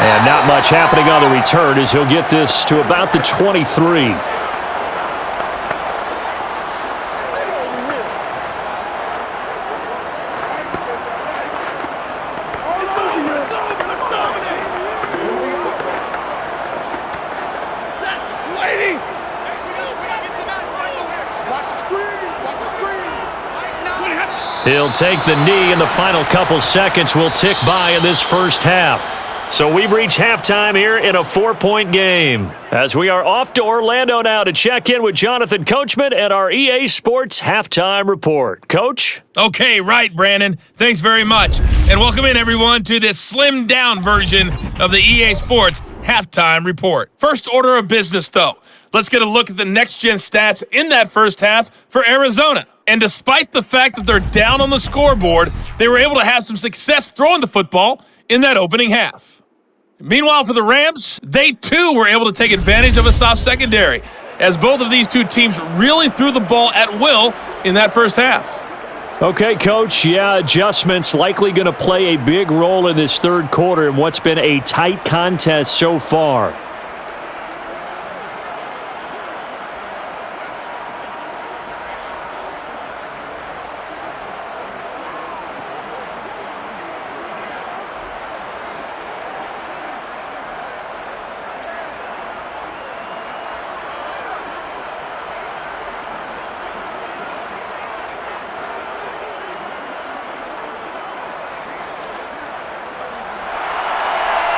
And not much happening on the return as he'll get this to about the 23. He'll take the knee, and the final couple seconds will tick by in this first half. So we've reached halftime here in a 4-point game. As we are off to Orlando now to check in with Jonathan Coachman and our EA Sports Halftime Report. Coach? Okay, right, Brandon. Thanks very much. And welcome in, everyone, to this slimmed-down version of the EA Sports Halftime Report. First order of business, though. Let's get a look at the next-gen stats in that first half for Arizona. And despite the fact that they're down on the scoreboard, they were able to have some success throwing the football in that opening half. Meanwhile, for the Rams, they too were able to take advantage of a soft secondary, as both of these two teams really threw the ball at will in that first half. Okay, Coach, yeah, adjustments likely going to play a big role in this third quarter in what's been a tight contest so far.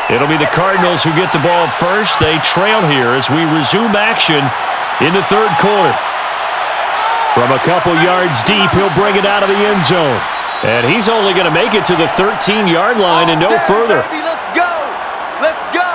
It'll be the Cardinals who get the ball first. They trail here as we resume action in the third quarter. From a couple yards deep, he'll bring it out of the end zone. And he's only going to make it to the 13-yard line and no further. Let's go! Let's go!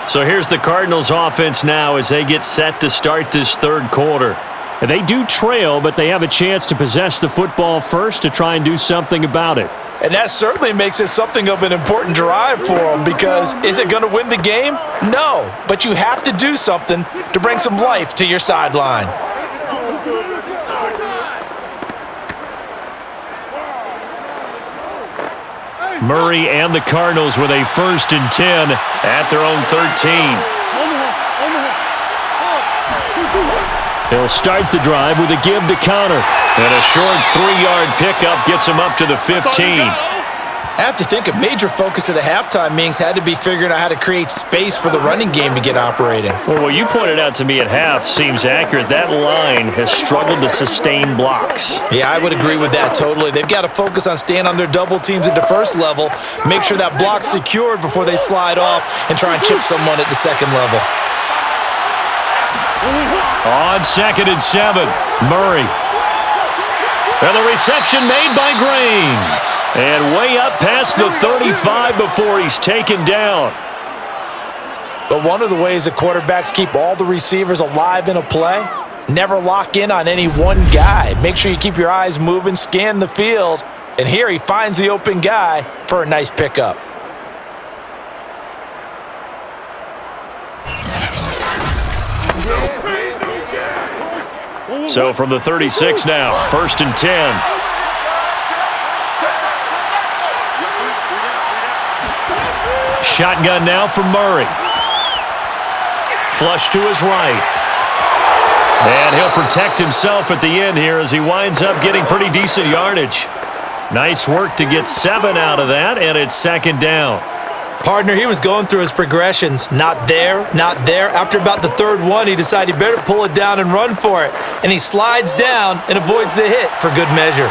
So here's the Cardinals offense now as they get set to start this third quarter. And they do trail, but they have a chance to possess the football first to try and do something about it. And that certainly makes it something of an important drive for them because is it going to win the game? No, but you have to do something to bring some life to your sideline. Murray and the Cardinals with a 1st and 10 at their own 13. He'll start the drive with a give to Connor. And a short 3-yard pickup gets him up to the 15. I have to think a major focus of the halftime meetings had to be figuring out how to create space for the running game to get operating. Well, what you pointed out to me at half seems accurate. That line has struggled to sustain blocks. Yeah, I would agree with that totally. They've got to focus on staying on their double teams at the first level, make sure that block's secured before they slide off and try and chip someone at the second level. On 2nd and 7, Murray. And the reception made by Green. And way up past the 35 before he's taken down. But one of the ways the quarterbacks keep all the receivers alive in a play, never lock in on any one guy. Make sure you keep your eyes moving, scan the field. And here he finds the open guy for a nice pickup. So from the 36 now, 1st and 10. Shotgun now for Murray. Flush to his right. And he'll protect himself at the end here as he winds up getting pretty decent yardage. Nice work to get 7 out of that, and it's 2nd down. Partner, he was going through his progressions. Not there, not there. After about the 3rd one, he decided he better pull it down and run for it. And he slides down and avoids the hit for good measure.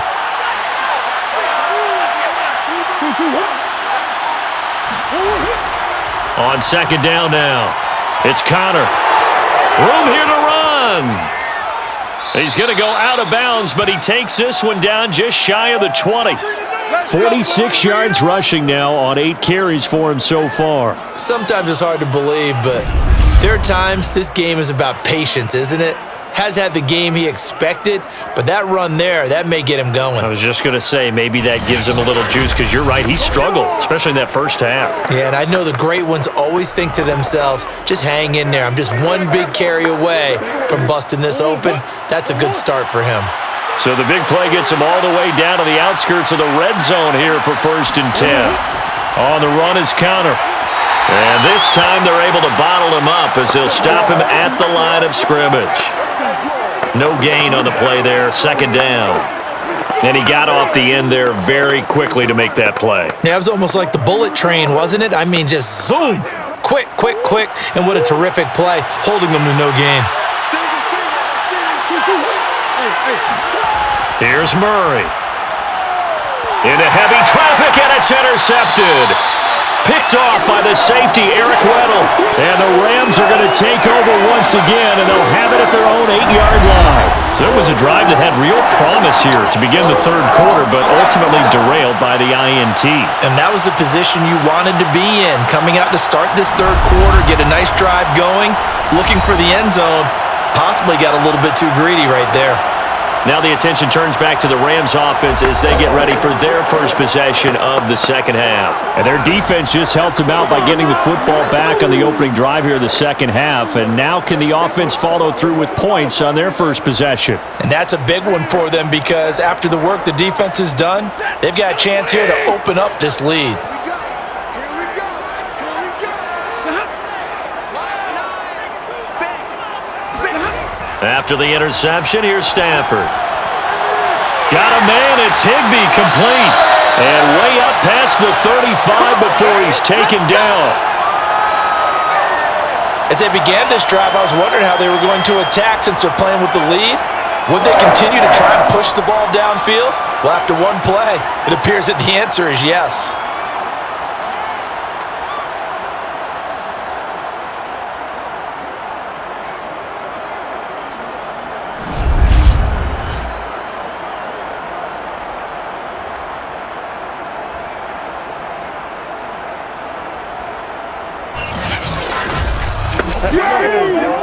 On 2nd down now, it's Connor. Room here to run. He's going to go out of bounds, but he takes this one down just shy of the 20. 46 yards rushing now on 8 carries for him so far. Sometimes it's hard to believe, but there are times this game is about patience, isn't it? Has had the game he expected, but that run there, that may get him going. I was just going to say, maybe that gives him a little juice, because you're right, he struggled, especially in that first half. Yeah, and I know the great ones always think to themselves, just hang in there. I'm just one big carry away from busting this open. That's a good start for him. So the big play gets him all the way down to the outskirts of the red zone here for 1st and 10. On the run is Connor. And this time they're able to bottle him up as they'll stop him at the line of scrimmage. No gain on the play there, 2nd down. And he got off the end there very quickly to make that play. Yeah, it was almost like the bullet train, wasn't it? I mean, just zoom, quick, quick, quick, and what a terrific play, holding them to no gain. Here's Murray. Into heavy traffic, and it's intercepted. Picked off by the safety, Eric Weddle. And the Rams are going to take over once again, and they'll have it at their own 8-yard line. So it was a drive that had real promise here to begin the 3rd quarter, but ultimately derailed by the INT. And that was the position you wanted to be in, coming out to start this 3rd quarter, get a nice drive going, looking for the end zone. Possibly got a little bit too greedy right there. Now the attention turns back to the Rams offense as they get ready for their first possession of the 2nd half. And their defense just helped them out by getting the football back on the opening drive here in the 2nd half. And now can the offense follow through with points on their first possession? And that's a big one for them because after the work the defense has done, they've got a chance here to open up this lead. After the interception, here's Stafford. Got a man, it's Higbee complete. And way up past the 35 before he's taken down. As they began this drive, I was wondering how they were going to attack since they're playing with the lead. Would they continue to try and push the ball downfield? Well, after one play, it appears that the answer is yes.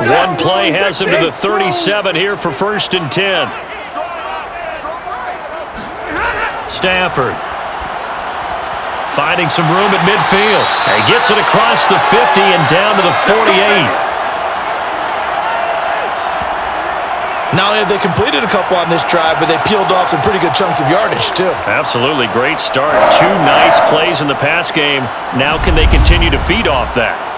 One play has him to the 37 here for 1st and 10. Stafford finding some room at midfield. He gets it across the 50 and down to the 48. Not only have they completed a couple on this drive, but they peeled off some pretty good chunks of yardage, too. Absolutely. Great start. 2 nice plays in the pass game. Now can they continue to feed off that?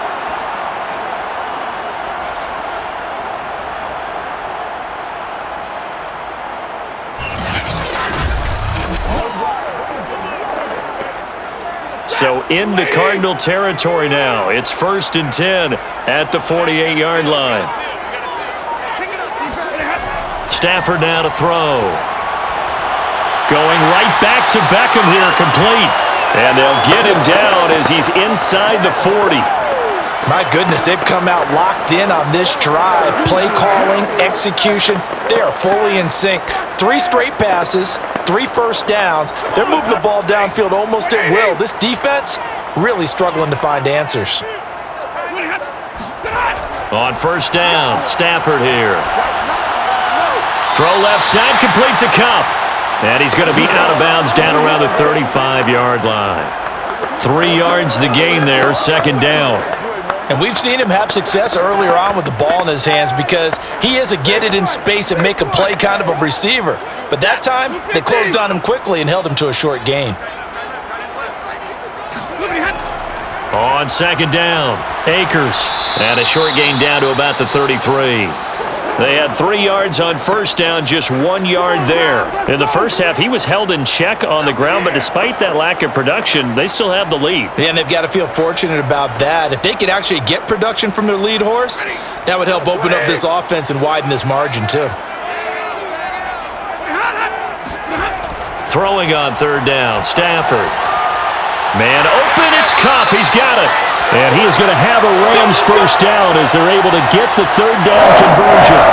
So into Cardinal territory now. It's 1st and 10 at the 48-yard line. Stafford now to throw. Going right back to Beckham here, complete. And they'll get him down as he's inside the 40. My goodness, they've come out locked in on this drive. Play calling, execution, they are fully in sync. 3 straight passes, 3 first downs. They're moving the ball downfield almost at will. This defense really struggling to find answers. On 1st down, Stafford here. Throw left side, complete to Kupp. And he's going to be out of bounds down around the 35-yard line. 3 yards the gain there, 2nd down. And we've seen him have success earlier on with the ball in his hands because he is a get it in space and make a play kind of a receiver. But that time, they closed on him quickly and held him to a short gain. On 2nd down, Akers. And a short gain down to about the 33. They had 3 yards on 1st down, just 1 yard there. In the first half, he was held in check on the ground, but despite that lack of production, they still have the lead. Yeah, and they've got to feel fortunate about that. If they could actually get production from their lead horse, that would help open up this offense and widen this margin too. Throwing on 3rd down, Stafford. Man open, it's Kupp. He's got it. And he is going to have a Rams 1st down as they're able to get the 3rd down conversion.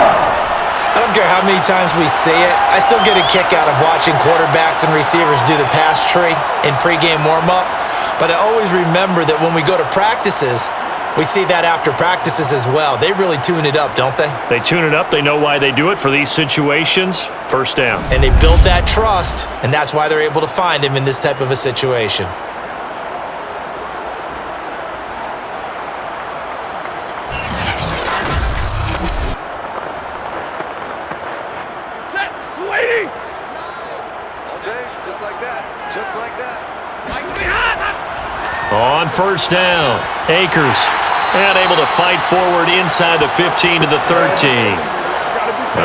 I don't care how many times we say it, I still get a kick out of watching quarterbacks and receivers do the pass tree in pregame warm-up. But I always remember that when we go to practices, we see that after practices as well. They really tune it up, don't they? They tune it up. They know why they do it for these situations. 1st down. And they build that trust, and that's why they're able to find him in this type of a situation. On 1st down, Akers. And able to fight forward inside the 15 to the 13.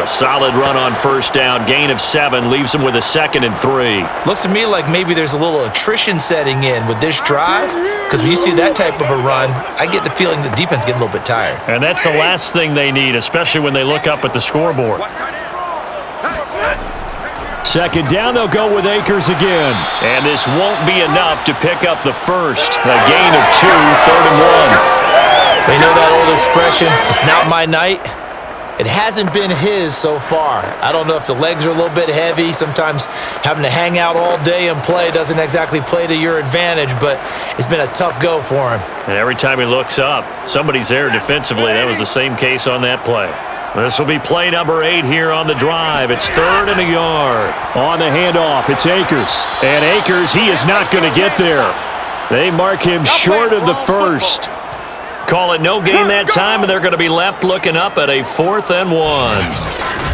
A solid run on 1st down. Gain of 7 leaves him with a 2nd and 3. Looks to me like maybe there's a little attrition setting in with this drive. Because when you see that type of a run, I get the feeling the defense getting a little bit tired. And that's the last thing they need, especially when they look up at the scoreboard. 2nd down, they'll go with Akers again. And this won't be enough to pick up the 1st. A gain of 2, 3rd and 1. We know that old expression, it's not my night. It hasn't been his so far. I don't know if the legs are a little bit heavy. Sometimes having to hang out all day and play doesn't exactly play to your advantage, but it's been a tough go for him. And every time he looks up, somebody's there defensively. That was the same case on that play. This will be play number 8 here on the drive. It's 3rd and a yard. On the handoff, it's Akers. And Akers, he is not going to get there. They mark him short of the 1st. Call it no gain that time, and they're going to be left looking up at a 4th and 1.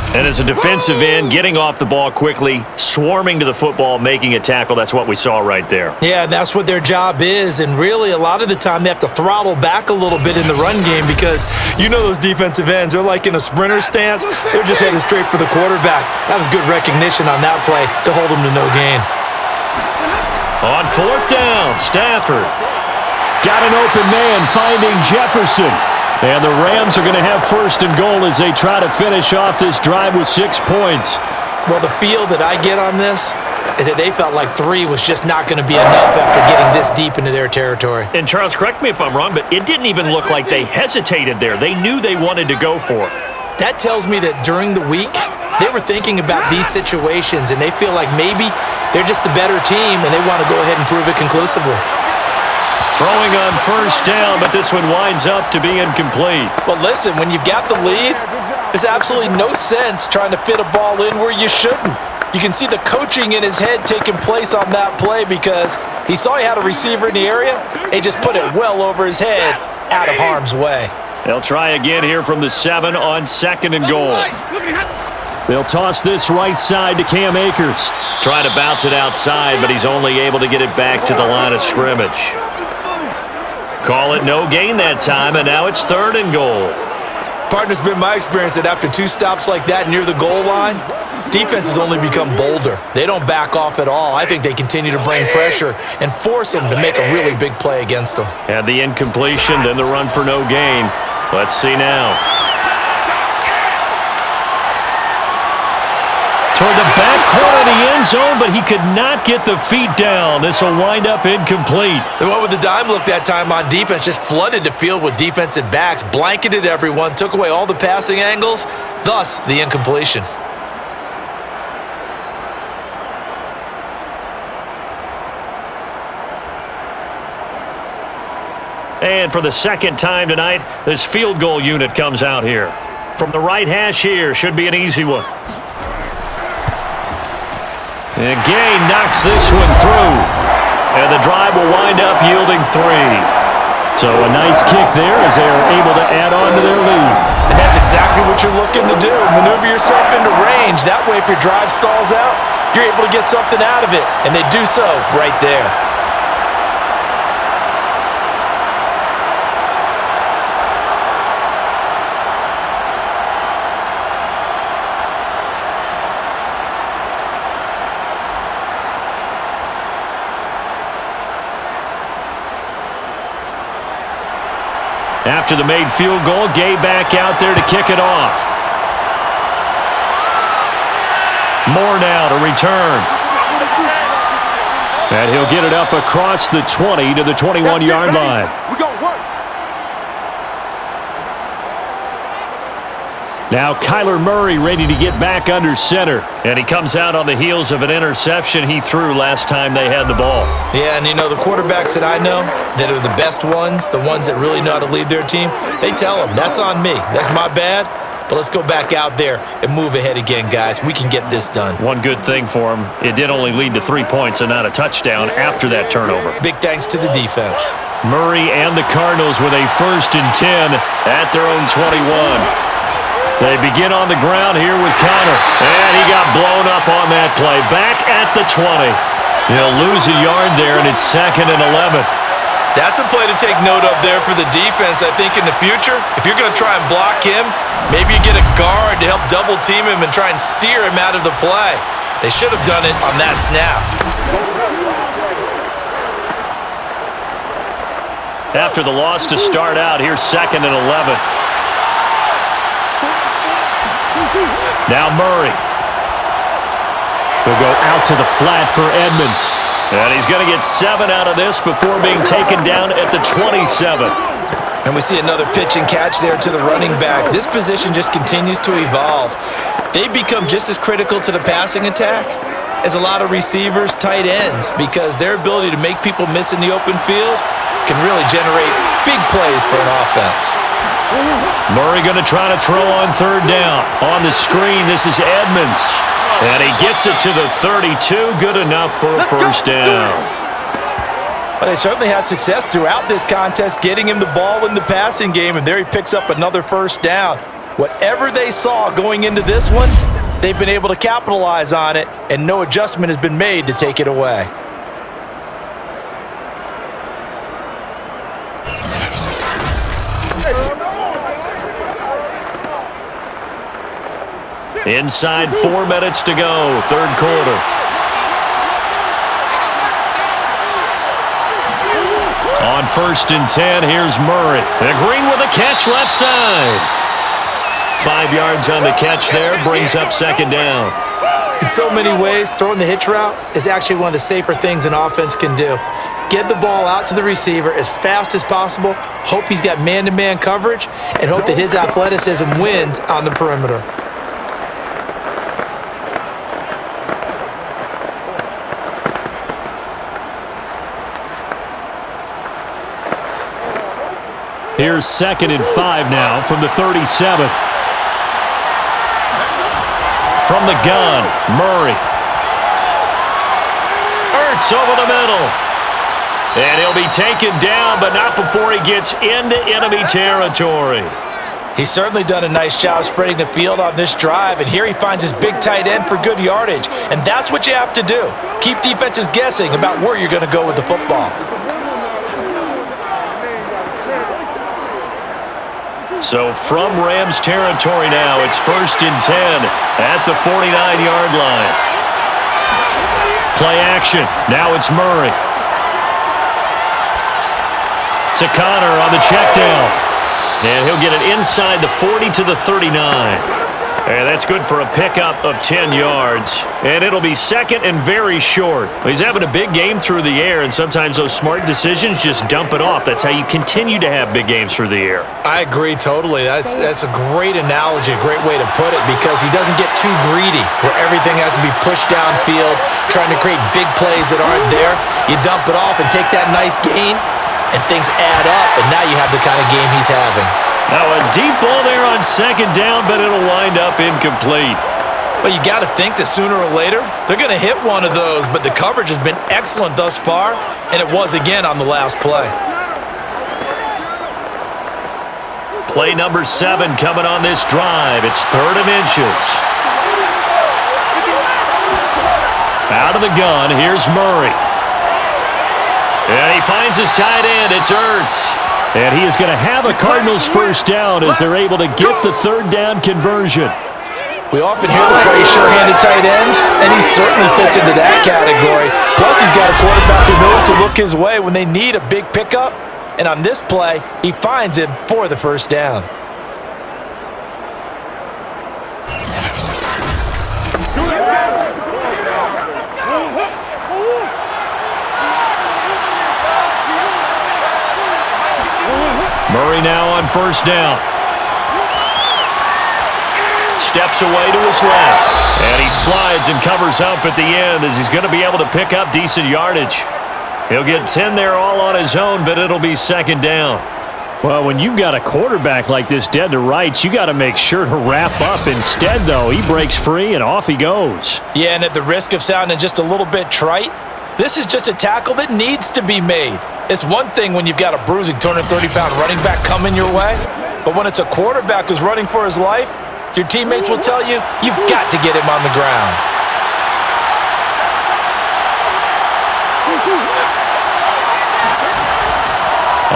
And as a defensive end, getting off the ball quickly, swarming to the football, making a tackle, that's what we saw right there. Yeah, that's what their job is, and really a lot of the time they have to throttle back a little bit in the run game because you know those defensive ends, they're like in a sprinter stance. They're just headed straight for the quarterback. That was good recognition on that play to hold them to no gain. On 4th down, Stafford. Got an open man finding Jefferson. And the Rams are going to have 1st and goal as they try to finish off this drive with 6 points. Well, the feel that I get on this is that they felt like 3 was just not going to be enough after getting this deep into their territory. And Charles, correct me if I'm wrong, but it didn't even look like they hesitated there. They knew they wanted to go for it. That tells me that during the week, they were thinking about these situations, and they feel like maybe they're just the better team, and they want to go ahead and prove it conclusively. Throwing on 1st down, but this one winds up to be incomplete. Well, listen, when you've got the lead, there's absolutely no sense trying to fit a ball in where you shouldn't. You can see the coaching in his head taking place on that play because he saw he had a receiver in the area, and he just put it well over his head out of harm's way. They'll try again here from the 7 on 2nd and goal. They'll toss this right side to Cam Akers. Try to bounce it outside, but he's only able to get it back to the line of scrimmage. Call it no gain that time, and now it's 3rd and goal. Partner's been my experience that after 2 stops like that near the goal line, Defense has only become bolder. They don't back off at all. I think they continue to bring pressure and force him to make a really big play against them. Had the incompletion, then the run for no gain. Let's see now. Toward the back corner of the end zone, but he could not get the feet down. This will wind up incomplete. They went with the dime look that time on defense, just flooded the field with defensive backs, blanketed everyone, took away all the passing angles, thus the incompletion. And for the second time tonight, this field goal unit comes out here. From the right hash here, should be an easy one. And Gay knocks this one through. And the drive will wind up yielding 3. So a nice kick there as they are able to add on to their lead. And that's exactly what you're looking to do. Maneuver yourself into range. That way, if your drive stalls out, you're able to get something out of it. And they do so right there. After the made field goal, Gay back out there to kick it off. Moore now to return. And he'll get it up across the 20 to the 21-yard line. We're going to work. Now Kyler Murray ready to get back under center. And he comes out on the heels of an interception he threw last time they had the ball. Yeah, and you know, the quarterbacks that I know that are the best ones, the ones that really know how to lead their team, they tell them, that's on me. That's my bad. But let's go back out there and move ahead again, guys. We can get this done. One good thing for him, it did only lead to 3 points and not a touchdown after that turnover. Big thanks to the defense. Murray and the Cardinals with a 1st and 10 at their own 21. They begin on the ground here with Connor. And he got blown up on that play. Back at the 20. He'll lose a yard there, and it's 2nd and 11. That's a play to take note of there for the defense. I think in the future, if you're going to try and block him, maybe you get a guard to help double team him and try and steer him out of the play. They should have done it on that snap. After the loss to start out, here's 2nd and 11. Now Murray. He'll go out to the flat for Edmonds. And he's going to get 7 out of this before being taken down at the 27. And we see another pitch and catch there to the running back. This position just continues to evolve. They become just as critical to the passing attack as a lot of receivers, tight ends, because their ability to make people miss in the open field can really generate big plays for an offense. Murray going to try to throw on 3rd down. On the screen, this is Edmonds. And he gets it to the 32. Good enough for a 1st down. Well, they certainly had success throughout this contest, getting him the ball in the passing game, and there he picks up another 1st down. Whatever they saw going into this one, they've been able to capitalize on it, and no adjustment has been made to take it away. Inside 4 minutes to go, 3rd quarter. On 1st and 10, here's Murray. And Green with a catch left side. 5 yards on the catch there, brings up 2nd down. In so many ways, throwing the hitch route is actually one of the safer things an offense can do. Get the ball out to the receiver as fast as possible, hope he's got man-to-man coverage, and hope that his athleticism wins on the perimeter. Here's 2nd and 5 now from the 37. From the gun, Murray. Ertz over the middle. And he'll be taken down, but not before he gets into enemy territory. He's certainly done a nice job spreading the field on this drive, and here he finds his big tight end for good yardage. And that's what you have to do. Keep defenses guessing about where you're going to go with the football. So from Rams territory now, it's 1st and 10 at the 49-yard line. Play action. Now it's Murray. To Connor on the check down. And he'll get it inside the 40 to the 39. And that's good for a pickup of 10 yards. And it'll be 2nd and very short. He's having a big game through the air, and sometimes those smart decisions just dump it off. That's how you continue to have big games through the air. I agree totally. That's a great analogy, a great way to put it, because he doesn't get too greedy where everything has to be pushed downfield, trying to create big plays that aren't there. You dump it off and take that nice gain, and things add up, and now you have the kind of game he's having. Now a deep ball there on 2nd down, but it'll wind up incomplete. Well, you got to think that sooner or later, they're going to hit one of those, but the coverage has been excellent thus far, and it was again on the last play. Play number 7 coming on this drive. It's 3rd and inches. Out of the gun, here's Murray. And he finds his tight end. It's Ertz. And he is going to have a Cardinals 1st down as they're able to get the 3rd down conversion. We often hear the phrase sure-handed tight ends, and he certainly fits into that category. Plus, he's got a quarterback who knows to look his way when they need a big pickup. And on this play, he finds him for the 1st down. Murray now on 1st down. Steps away to his left. And he slides and covers up at the end as he's going to be able to pick up decent yardage. He'll get 10 there all on his own, but it'll be 2nd down. Well, when you've got a quarterback like this dead to rights, you got to make sure to wrap up. Instead, though, he breaks free and off he goes. Yeah, and at the risk of sounding just a little bit trite, this is just a tackle that needs to be made. It's one thing when you've got a bruising 230-pound running back coming your way, but when it's a quarterback who's running for his life, your teammates will tell you, you've got to get him on the ground.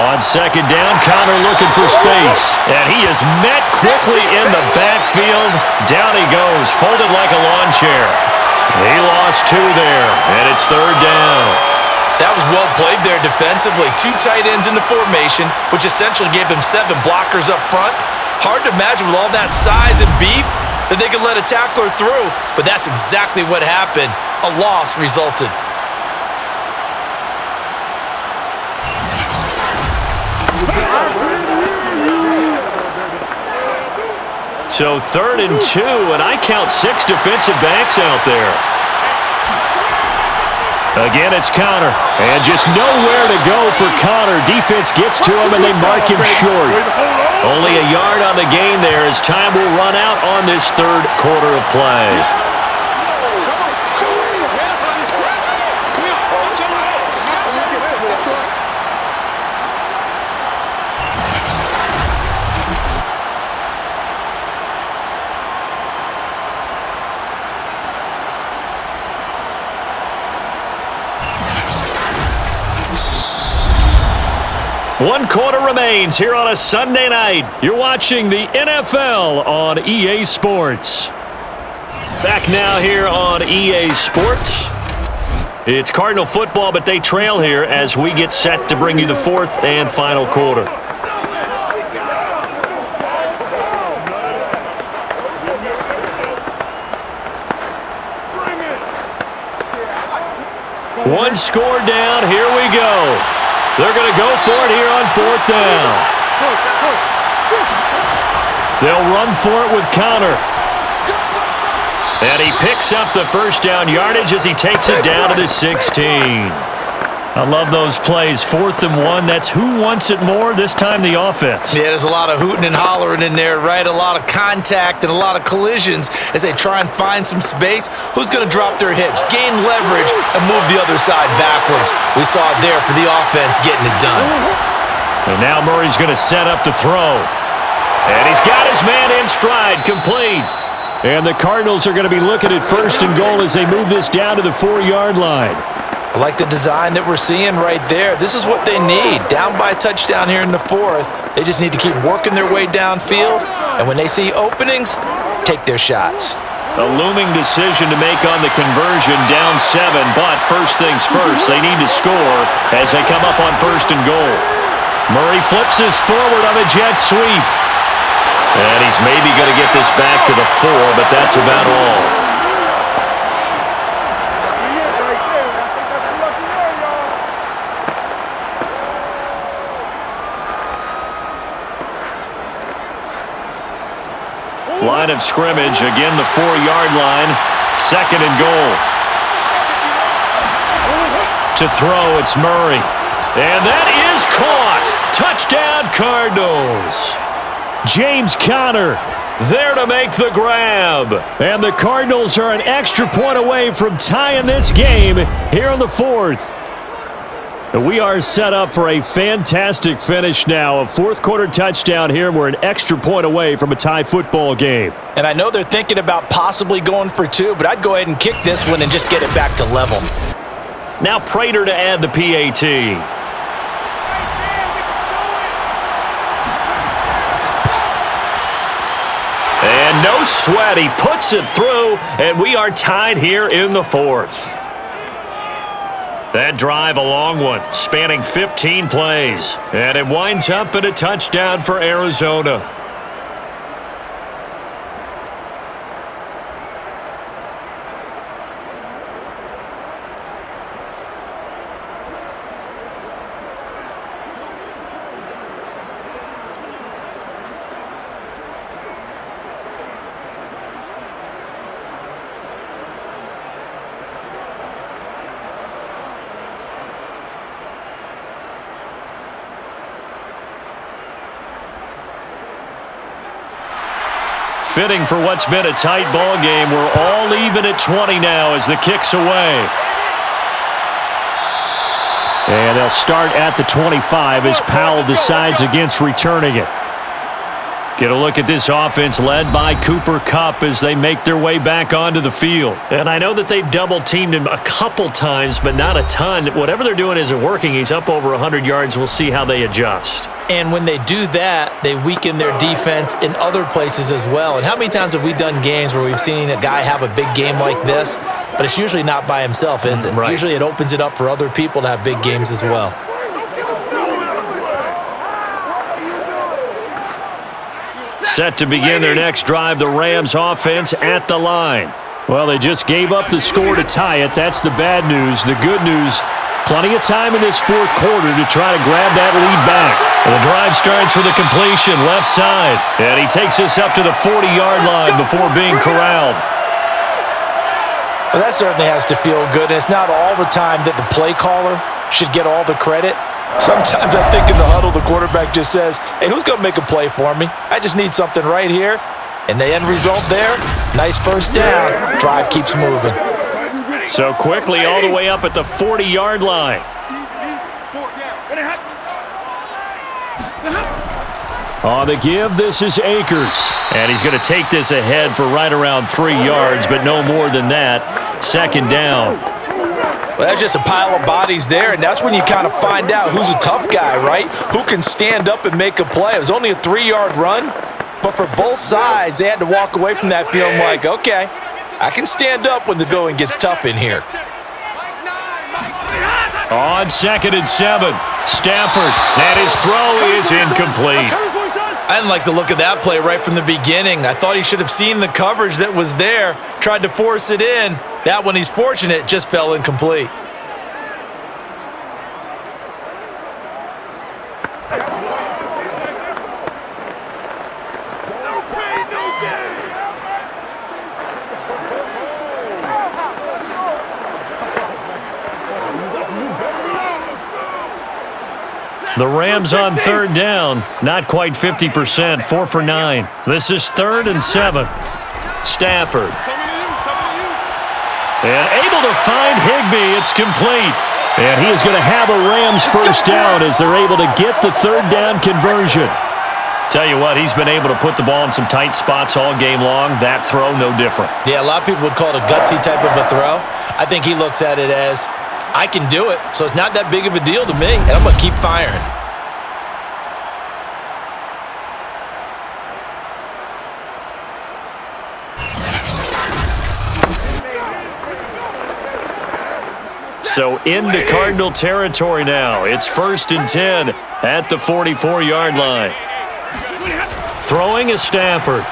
On 2nd down, Connor looking for space. And he is met quickly in the backfield. Down he goes, folded like a lawn chair. He lost 2 there, and it's 3rd down. That was well played there defensively. 2 tight ends in the formation, which essentially gave them 7 blockers up front. Hard to imagine with all that size and beef that they could let a tackler through, but that's exactly what happened. A loss resulted. So 3rd and 2, and I count 6 defensive backs out there. Again, it's Connor, and just nowhere to go for Connor. Defense gets to him, and they mark him short. Only a yard on the gain there as time will run out on this 3rd quarter of play. One quarter remains here on a Sunday night. You're watching the NFL on EA Sports. Back now here on EA Sports. It's Cardinal football, but they trail here as we get set to bring you the 4th and final quarter. One score down. Here we go. They're going to go for it here on 4th down. They'll run for it with Connor. And he picks up the 1st down yardage as he takes it down to the 16. I love those plays. 4th and 1. That's who wants it more, this time the offense. Yeah, there's a lot of hooting and hollering in there, right? A lot of contact and a lot of collisions as they try and find some space. Who's going to drop their hips, gain leverage, and move the other side backwards? We saw it there for the offense getting it done. And now Murray's going to set up to throw. And he's got his man in stride, complete. And the Cardinals are going to be looking at 1st and goal as they move this down to the 4-yard line. I like the design that we're seeing right there. This is what they need. Down by a touchdown here in the fourth. They just need to keep working their way downfield. And when they see openings, take their shots. A looming decision to make on the conversion, down 7. But first things first, they need to score as they come up on 1st and goal. Murray flips this forward on a jet sweep. And he's maybe going to get this back to the 4, but that's about all. Line of scrimmage, again the 4-yard line, 2nd and goal. To throw, it's Murray. And that is caught. Touchdown, Cardinals. James Conner there to make the grab. And the Cardinals are an extra point away from tying this game here in the 4th. We are set up for a fantastic finish now. A 4th quarter touchdown here. We're an extra point away from a tie football game. And I know they're thinking about possibly going for 2, but I'd go ahead and kick this one and just get it back to level. Now Prater to add the PAT. And no sweat. He puts it through, and we are tied here in the 4th. That drive, a long one, spanning 15 plays. And it winds up in a touchdown for Arizona. Fitting for what's been a tight ball game. We're all even at 20 now as the kick's away. And they'll start at the 25 as Powell decides against returning it. Get a look at this offense led by Cooper Kupp as they make their way back onto the field. And I know that they've double-teamed him a couple times, but not a ton. Whatever they're doing isn't working. He's up over 100 yards. We'll see how they adjust. And when they do that, they weaken their defense in other places as well. And how many times have we done games where we've seen a guy have a big game like this, but it's usually not by himself, is it? Right. Usually it opens it up for other people to have big games as well. Set to begin their next drive, the Rams offense at the line. Well, they just gave up the score to tie it. That's the bad news. The good news, plenty of time in this 4th quarter to try to grab that lead back. And the drive starts with a completion left side. And he takes us up to the 40-yard line before being corralled. Well, that certainly has to feel good. And it's not all the time that the play caller should get all the credit. Sometimes I think in the huddle, the quarterback just says, hey, who's going to make a play for me? I just need something right here. And the end result there, nice first down. Drive keeps moving. So quickly all the way up at the 40-yard line. On the give, this is Akers. And he's going to take this ahead for right around 3 yards, but no more than that. 2nd down. Well, that's just a pile of bodies there, and that's when you kind of find out who's a tough guy, right? Who can stand up and make a play. It was only a 3-yard run, but for both sides, they had to walk away from that feeling like, okay, I can stand up when the going gets tough in here. On 2nd and 7, Stafford, and his throw is incomplete. I didn't like the look of that play right from the beginning. I thought he should have seen the coverage that was there, tried to force it in. That one, he's fortunate, just fell incomplete. The Rams on 3rd down, not quite 50%, 4 for 9. This is 3rd and 7. Stafford. And able to find Higbee. It's complete. And he is going to have a Rams first down as they're able to get the 3rd down conversion. Tell you what, he's been able to put the ball in some tight spots all game long. That throw, no different. Yeah, a lot of people would call it a gutsy type of a throw. I think he looks at it as, I can do it, so it's not that big of a deal to me, and I'm going to keep firing. So into Cardinal territory now. It's 1st and 10 at the 44-yard line. Throwing is Stafford.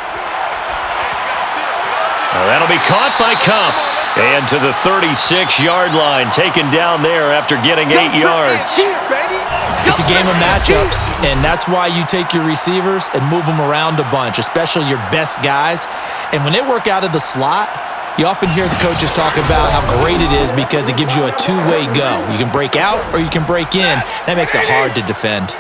That'll be caught by Cup. And to the 36-yard line, taken down there after getting 8 yards. It's a game of matchups, and that's why you take your receivers and move them around a bunch, especially your best guys. And when they work out of the slot, you often hear the coaches talk about how great it is because it gives you a two-way go. You can break out or you can break in. That makes it hard to defend.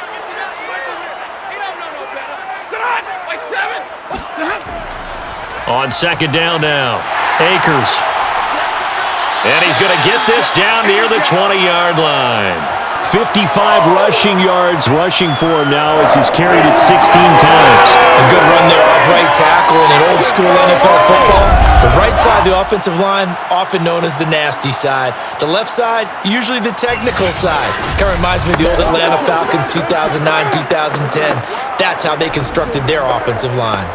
On 2nd down now, Akers. And he's going to get this down near the 20-yard line. 55 rushing yards rushing for him now as he's carried it 16 times. A good run there off right tackle in an old-school NFL football. The right side of the offensive line, often known as the nasty side. The left side, usually the technical side. Kind of reminds me of the old Atlanta Falcons 2009, 2010. That's how they constructed their offensive line.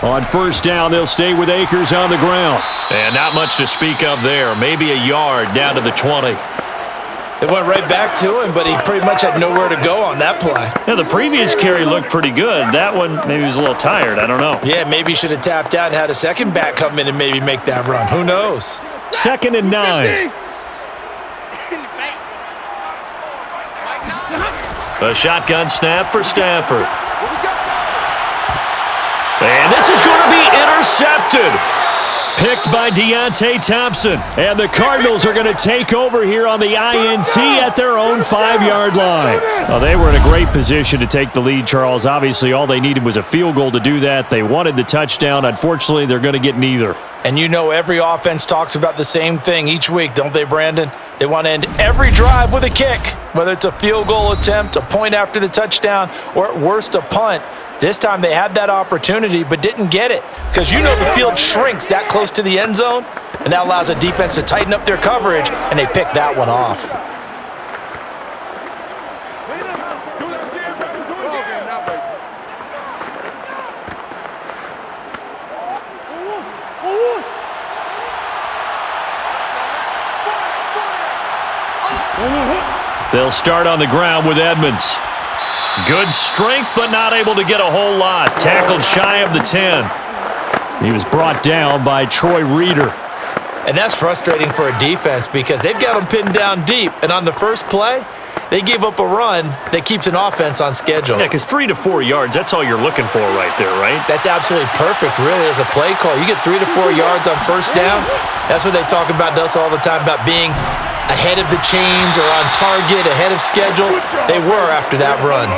On 1st down, they'll stay with Akers on the ground. And not much to speak of there. Maybe a yard down to the 20. They went right back to him, but he pretty much had nowhere to go on that play. Yeah, the previous carry looked pretty good. That one, maybe he was a little tired. I don't know. Yeah, maybe he should have tapped out and had a second back come in and maybe make that run. Who knows? 2nd and 9. A shotgun snap for Stafford. And this is going to be intercepted. Picked by Deontay Thompson. And the Cardinals are going to take over here on the INT at their own 5-yard line. Well, they were in a great position to take the lead, Charles. Obviously, all they needed was a field goal to do that. They wanted the touchdown. Unfortunately, they're going to get neither. And you know every offense talks about the same thing each week, don't they, Brandon? They want to end every drive with a kick, whether it's a field goal attempt, a point after the touchdown, or at worst a punt. This time they had that opportunity but didn't get it because you know the field shrinks that close to the end zone, and that allows the defense to tighten up their coverage, and they picked that one off. They'll start on the ground with Edmonds. Good strength, but not able to get a whole lot. Tackled shy of the 10. He was brought down by Troy Reeder. And that's frustrating for a defense because they've got them pinned down deep. And on the first play, they gave up a run that keeps an offense on schedule. Yeah, because 3 to 4 yards, that's all you're looking for right there, right? That's absolutely perfect, really, as a play call. You get 3 to 4 yards on 1st down. That's what they talk about to us all the time, about being ahead of the chains or on target, ahead of schedule. They were after that run.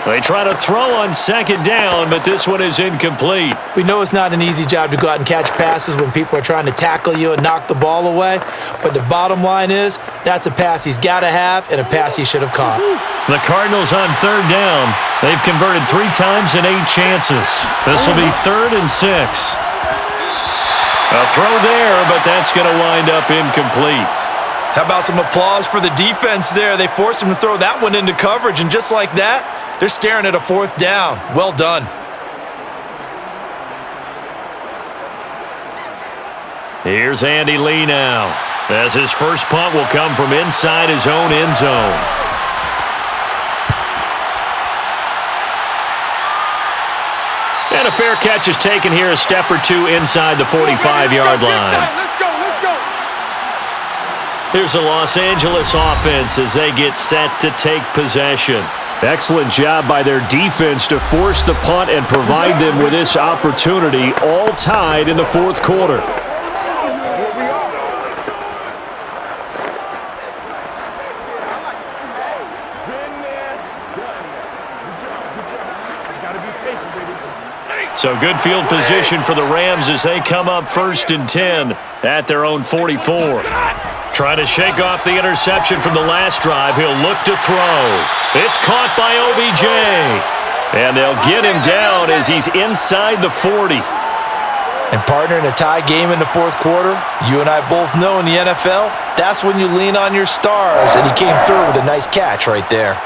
They try to throw on 2nd down, but this one is incomplete. We know it's not an easy job to go out and catch passes when people are trying to tackle you and knock the ball away, but the bottom line is that's a pass he's got to have and a pass he should have caught. The Cardinals on 3rd down. They've converted 3 times in 8 chances. This will be 3rd and 6. A throw there, but that's going to wind up incomplete. How about some applause for the defense there? They forced him to throw that one into coverage, and just like that, they're staring at a 4th down. Well done. Here's Andy Lee now, as his first punt will come from inside his own end zone. And a fair catch is taken here, a step or 2 inside the 45-yard line. Let's go. Here's the Los Angeles offense as they get set to take possession. Excellent job by their defense to force the punt and provide them with this opportunity, all tied in the 4th quarter. So good field position for the Rams as they come up 1st and 10 at their own 44. Trying to shake off the interception from the last drive. He'll look to throw. It's caught by OBJ. And they'll get him down as he's inside the 40. And partner, in a tie game in the fourth quarter, you and I both know in the NFL, that's when you lean on your stars. And he came through with a nice catch right there.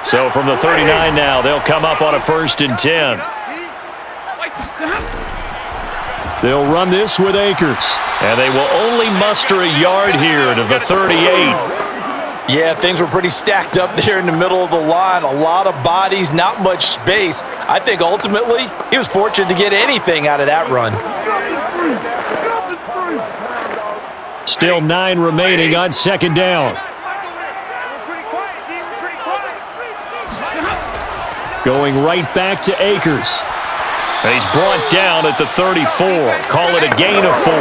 So from the 39 now, they'll come up on a 1st and 10. They'll run this with Akers, and they will only muster a yard here to the 38. Yeah, things were pretty stacked up there in the middle of the line. A lot of bodies, not much space. I think ultimately he was fortunate to get anything out of that run. Still 9 remaining on 2nd down. Going right back to Akers. He's brought down at the 34. Call it a gain of 4.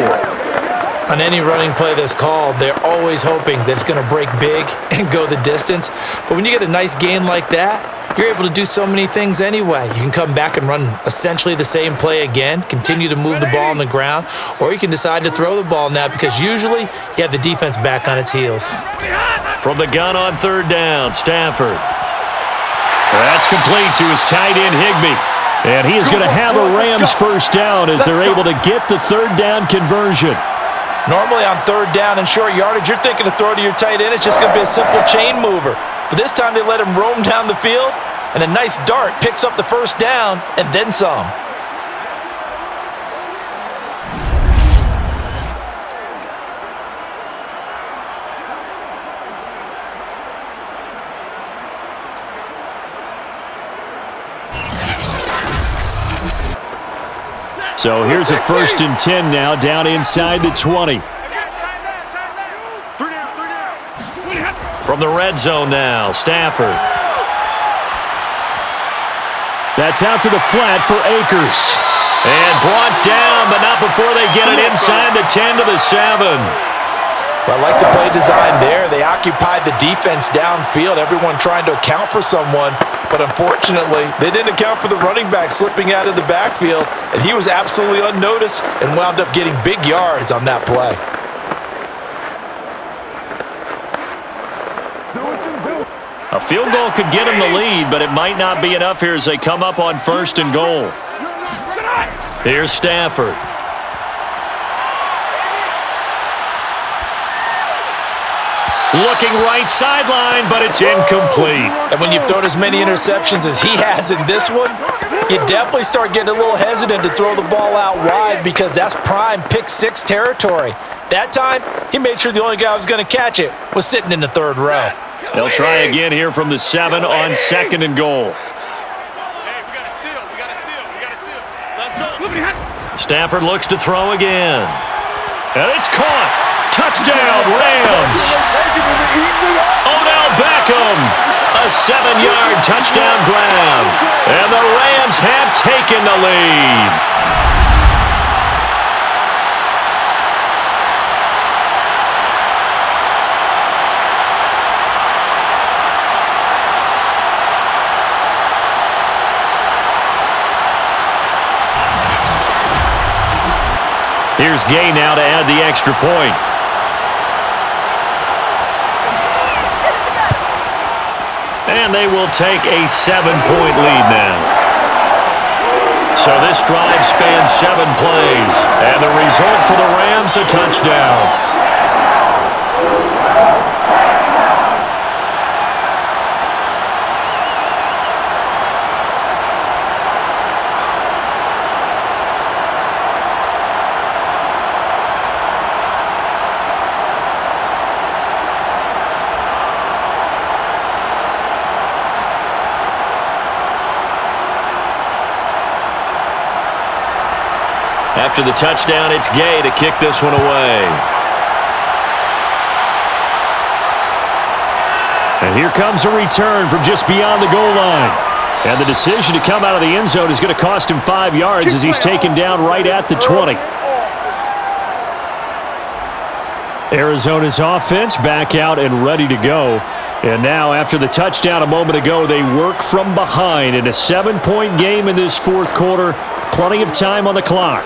On any running play that's called, they're always hoping that it's going to break big and go the distance. But when you get a nice gain like that, you're able to do so many things anyway. You can come back and run essentially the same play again, continue to move the ball on the ground, or you can decide to throw the ball now because usually you have the defense back on its heels. From the gun on 3rd down, Stafford. That's complete to his tight end, Higbee. And he is going to have a Rams 1st down as they're able to get the 3rd down conversion. Normally on 3rd down and short yardage, you're thinking to throw to your tight end. It's just going to be a simple chain mover. But this time they let him roam down the field, and a nice dart picks up the 1st down and then some. So here's a 1st and 10 now, down inside the 20. From the red zone now, Stafford. That's out to the flat for Akers. And brought down, but not before they get it inside the 10 to the 7. Well, I like the play design there. They occupied the defense downfield, everyone trying to account for someone. But unfortunately, they didn't account for the running back slipping out of the backfield, and he was absolutely unnoticed and wound up getting big yards on that play. A field goal could get him the lead, but it might not be enough here as they come up on 1st and goal. Here's Stafford. Looking right sideline, but it's incomplete. And when you've thrown as many interceptions as he has in this one, you definitely start getting a little hesitant to throw the ball out wide because that's prime pick 6 territory. That time, he made sure the only guy who was going to catch it was sitting in the 3rd row. They'll try again here from the 7 on 2nd and goal. Stafford looks to throw again. And it's caught. Touchdown, Rams. Odell Beckham. A 7-yard touchdown grab. And the Rams have taken the lead. Here's Gay now to add the extra point. And they will take a 7-point lead now. So this drive spans 7 plays. And the result for the Rams, a touchdown. After the touchdown, it's Gay to kick this one away. And here comes a return from just beyond the goal line. And the decision to come out of the end zone is going to cost him 5 yards as he's taken down right at the 20. Arizona's offense back out and ready to go. And now, after the touchdown a moment ago, they work from behind in a 7-point game in this fourth quarter. Plenty of time on the clock.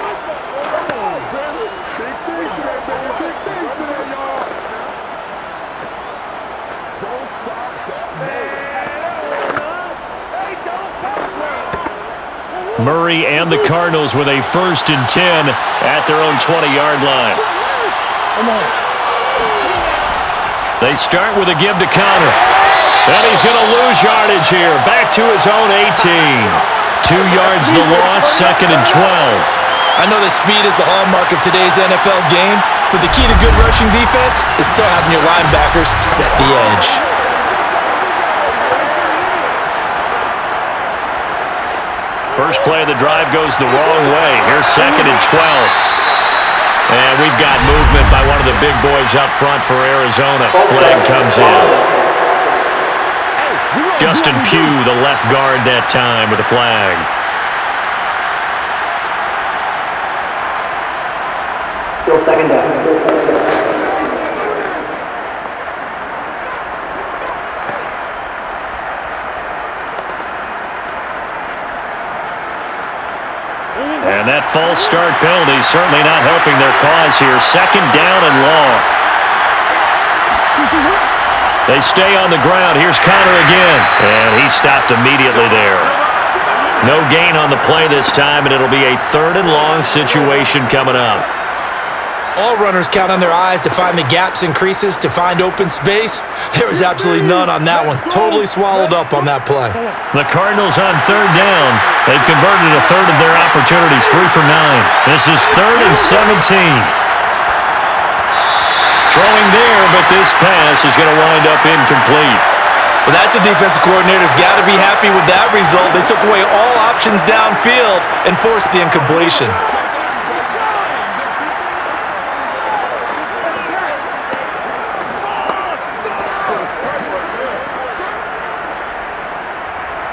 Murray and the Cardinals with a 1st and 10 at their own 20-yard line. They start with a give to Connor. And he's going to lose yardage here. Back to his own 18. 2 yards the loss, 2nd and 12. I know that speed is the hallmark of today's NFL game, but the key to good rushing defense is still having your linebackers set the edge. First play of the drive goes the wrong way. Here's 2nd and 12. And we've got movement by one of the big boys up front for Arizona. Flag comes in. Justin Pugh, the left guard that time with a flag. Still 2nd down. And that false start penalty certainly not helping their cause here. 2nd down and long. They stay on the ground. Here's Connor again. And he stopped immediately there. No gain on the play this time, and it'll be a 3rd and long situation coming up. All runners count on their eyes to find the gaps and creases, to find open space. There was absolutely none on that one. Totally swallowed up on that play. The Cardinals on 3rd down. They've converted a 1/3 of their opportunities, 3 for 9. This is 3rd and 17. Throwing there, but this pass is going to wind up incomplete. Well, that's a defensive coordinator's got to be happy with that result. They took away all options downfield and forced the incompletion.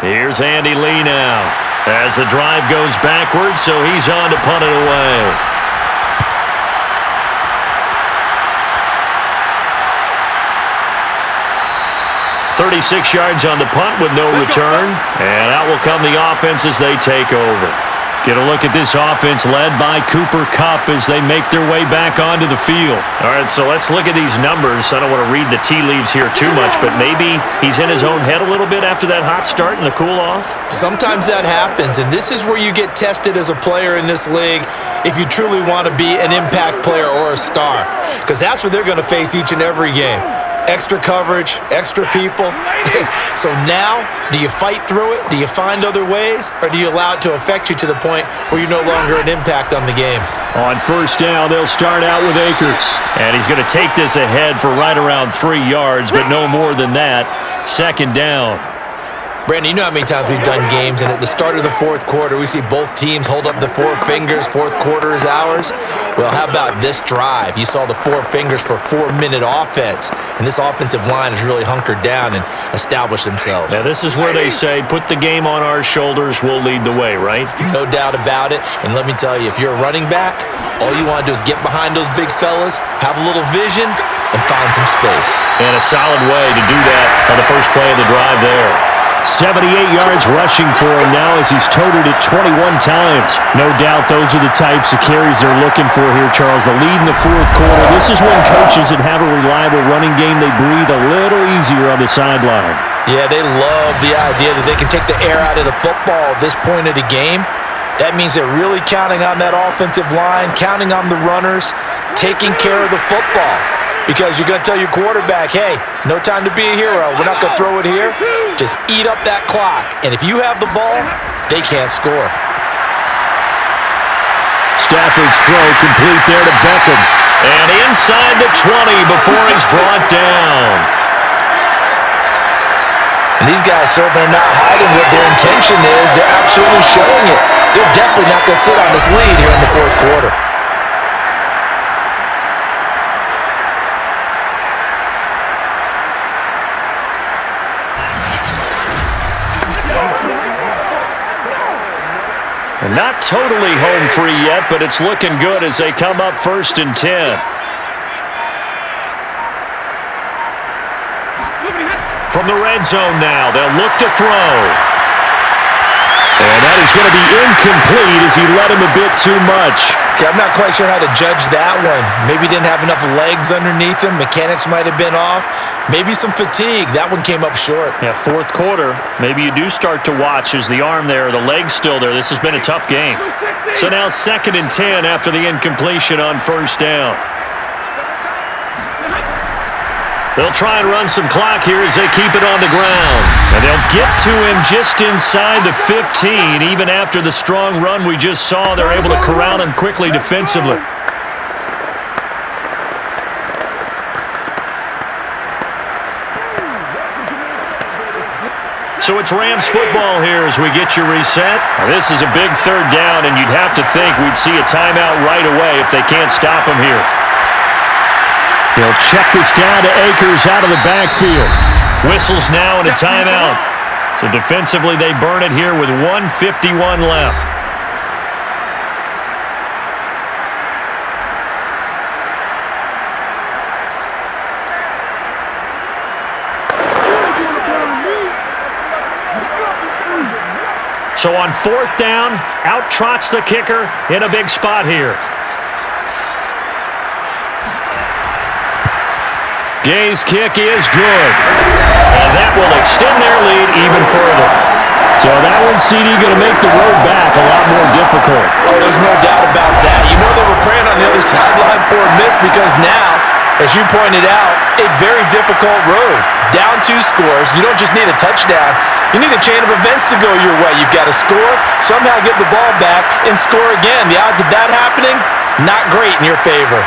Here's Andy Lee now as the drive goes backwards, so he's on to punt it away. "36 yards on the punt with no return, and out will come the offense as they take over. Get a look at this offense led by Cooper Kupp as they make their way back onto the field. All right, so let's look at these numbers. I don't want to read the tea leaves here too much, but maybe he's in his own head a little bit after that hot start and the cool-off. Sometimes that happens, and this is where you get tested as a player in this league if you truly want to be an impact player or a star, because that's what they're going to face each and every game. Extra coverage, extra people. So now, do you fight through it? Do you find other ways? Or do you allow it to affect you to the point where you're no longer an impact on the game? On 1st down, they'll start out with Akers. And he's going to take this ahead for right around 3 yards, but no more than that. 2nd down. Brandon, you know how many times we've done games, and at the start of the fourth quarter, we see both teams hold up the 4 fingers, fourth quarter is ours. Well, how about this drive? You saw the 4 fingers for 4-minute offense, and this offensive line has really hunkered down and established themselves. Now, this is where they say, put the game on our shoulders, we'll lead the way, right? No doubt about it, and let me tell you, if you're a running back, all you want to do is get behind those big fellas, have a little vision, and find some space. And a solid way to do that on the first play of the drive there. 78 yards rushing for him now as he's toted it 21 times. No doubt those are the types of carries they're looking for here, Charles. The lead in the fourth quarter. This is when coaches that have a reliable running game, they breathe a little easier on the sideline. Yeah, they love the idea that they can take the air out of the football at this point of the game. That means they're really counting on that offensive line, counting on the runners, taking care of the football. Because you're going to tell your quarterback, hey, no time to be a hero. We're not going to throw it here. Just eat up that clock. And if you have the ball, they can't score. Stafford's throw complete there to Beckham. And inside the 20 before he's brought down. And these guys certainly are not hiding what their intention is. They're absolutely showing it. They're definitely not going to sit on this lead here in the fourth quarter. And not totally home free yet, but it's looking good as they come up 1st and 10. From the red zone now, they'll look to throw. And that is going to be incomplete as he led him a bit too much. See, I'm not quite sure how to judge that one. Maybe he didn't have enough legs underneath him. Mechanics might have been off. Maybe some fatigue. That one came up short. Yeah, fourth quarter. Maybe you do start to watch as the arm there, the leg's still there. This has been a tough game. So now 2nd and 10 after the incompletion on first down. They'll try and run some clock here as they keep it on the ground. And they'll get to him just inside the 15. Even after the strong run we just saw, they're able to corral him quickly defensively. So it's Rams football here as we get you reset. Now this is a big 3rd down, and you'd have to think we'd see a timeout right away if they can't stop him here. They'll check this down to Akers out of the backfield. Whistles now and a timeout. So defensively, they burn it here with 1:51 left. So on 4th down, out trots the kicker in a big spot here. Gay's kick is good. And that will extend their lead even further. So that one, CD, going to make the road back a lot more difficult. Oh, there's no doubt about that. You know they were praying on the other sideline for a miss because now, as you pointed out, a very difficult road. Down 2 scores. You don't just need a touchdown. You need a chain of events to go your way. You've got to score, somehow get the ball back, and score again. The odds of that happening, not great in your favor.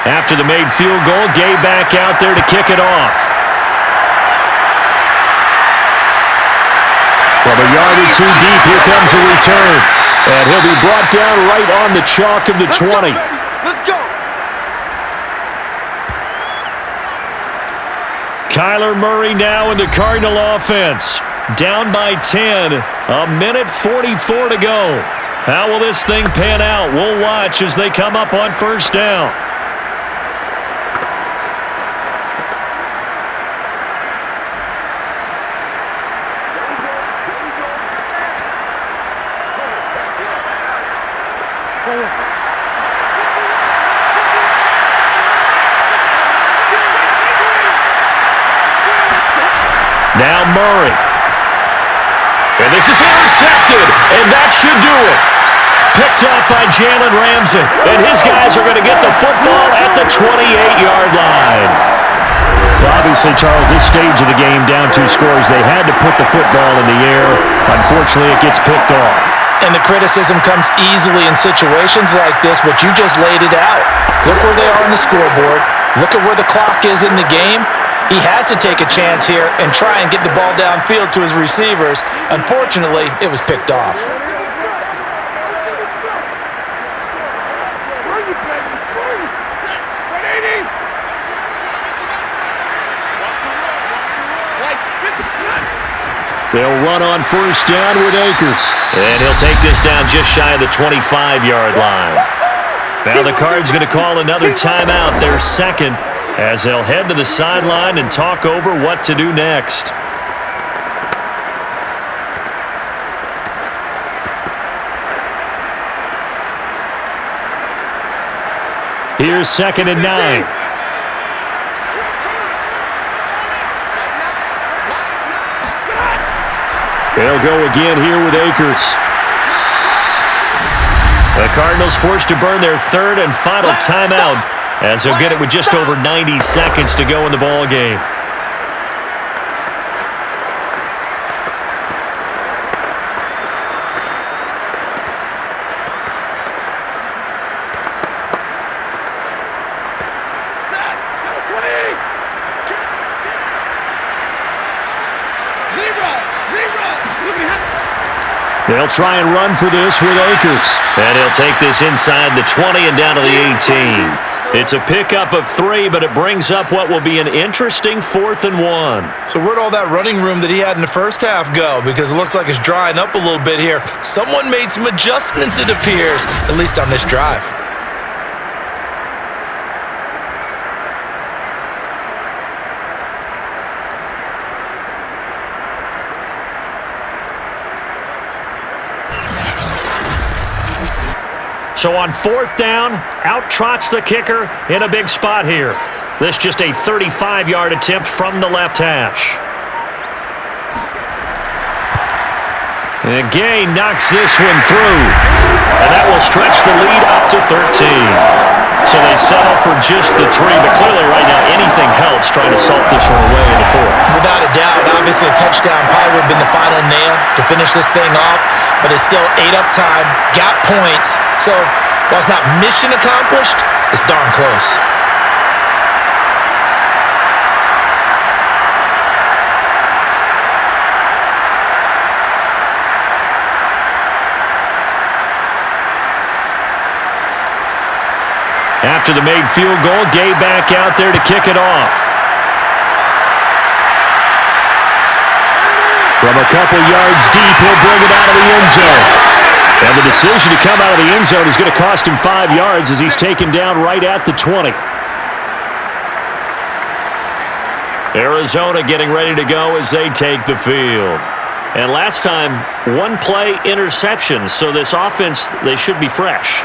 After the made field goal, Gay back out there to kick it off. From a yard or 2 deep, here comes the return. And he'll be brought down right on the chalk of the 20. Let's go. Kyler Murray now in the Cardinal offense. Down by 10. A minute 44 to go. How will this thing pan out? We'll watch as they come up on first down. Now Murray. And this is intercepted, and that should do it. Picked up by Jalen Ramsey. And his guys are going to get the football at the 28-yard line. Well, obviously, Charles, this stage of the game, down 2 scores, they had to put the football in the air. Unfortunately, it gets picked off. And the criticism comes easily in situations like this, but you just laid it out. Look where they are on the scoreboard. Look at where the clock is in the game. He has to take a chance here and try and get the ball downfield to his receivers. Unfortunately, it was picked off. They'll run on first down with Akers. And he'll take this down just shy of the 25-yard line. Now the Cards going to call another timeout, their 2nd, as they'll head to the sideline and talk over what to do next. Here's 2nd and 9. They'll go again here with Akers. The Cardinals forced to burn their 3rd and final timeout as they'll get it with just over 90 seconds to go in the ball game. They'll try and run for this with Akers. And he'll take this inside the 20 and down to the 18. It's a pickup of 3, but it brings up what will be an interesting 4th and 1. So where'd all that running room that he had in the first half go? Because it looks like it's drying up a little bit here. Someone made some adjustments, it appears, at least on this drive. So on 4th down, out trots the kicker in a big spot here. This just a 35-yard attempt from the left hash. And Gay knocks this one through. And that will stretch the lead up to 13. So they settle for just the 3, but clearly right now anything helps trying to salt this one away in the 4th. Without a doubt, obviously a touchdown probably would have been the final nail to finish this thing off, but it's still 8 up time, got points. So while it's not mission accomplished, it's darn close. After the made field goal, Gay back out there to kick it off. From a couple yards deep, he'll bring it out of the end zone. And the decision to come out of the end zone is going to cost him 5 yards as he's taken down right at the 20. Arizona getting ready to go as they take the field. And last time, 1-play interception, so this offense, they should be fresh.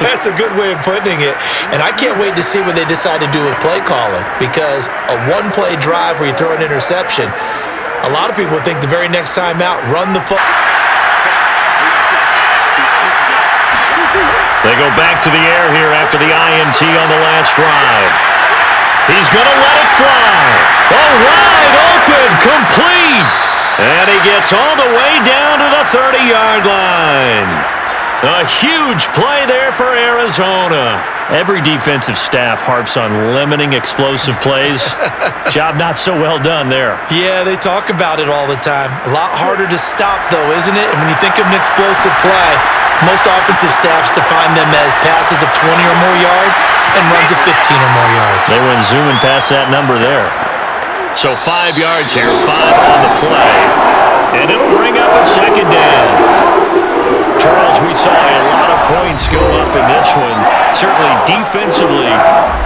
That's a good way of putting it. And I can't wait to see what they decide to do with play calling, because a 1-play drive where you throw an interception, a lot of people think the very next time out, run the football. They go back to the air here after the INT on the last drive. He's going to let it fly. Oh, wide open, complete. And he gets all the way down to the 30-yard line. A huge play there for Arizona. Every defensive staff harps on limiting explosive plays. Job not so well done there. Yeah, they talk about it all the time. A lot harder to stop, though, isn't it? And when you think of an explosive play, most offensive staffs define them as passes of 20 or more yards and runs of 15 or more yards. They went zooming past that number there. So 5 yards here, 5 on the play. And it'll bring up a 2nd down. Charles, we saw a lot of points go up in this one. Certainly defensively,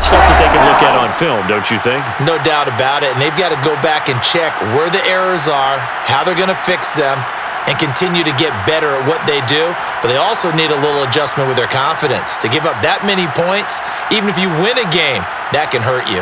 stuff that they can look at on film, don't you think? No doubt about it. And they've got to go back and check where the errors are, how they're going to fix them, and continue to get better at what they do. But they also need a little adjustment with their confidence. To give up that many points, even if you win a game, that can hurt you.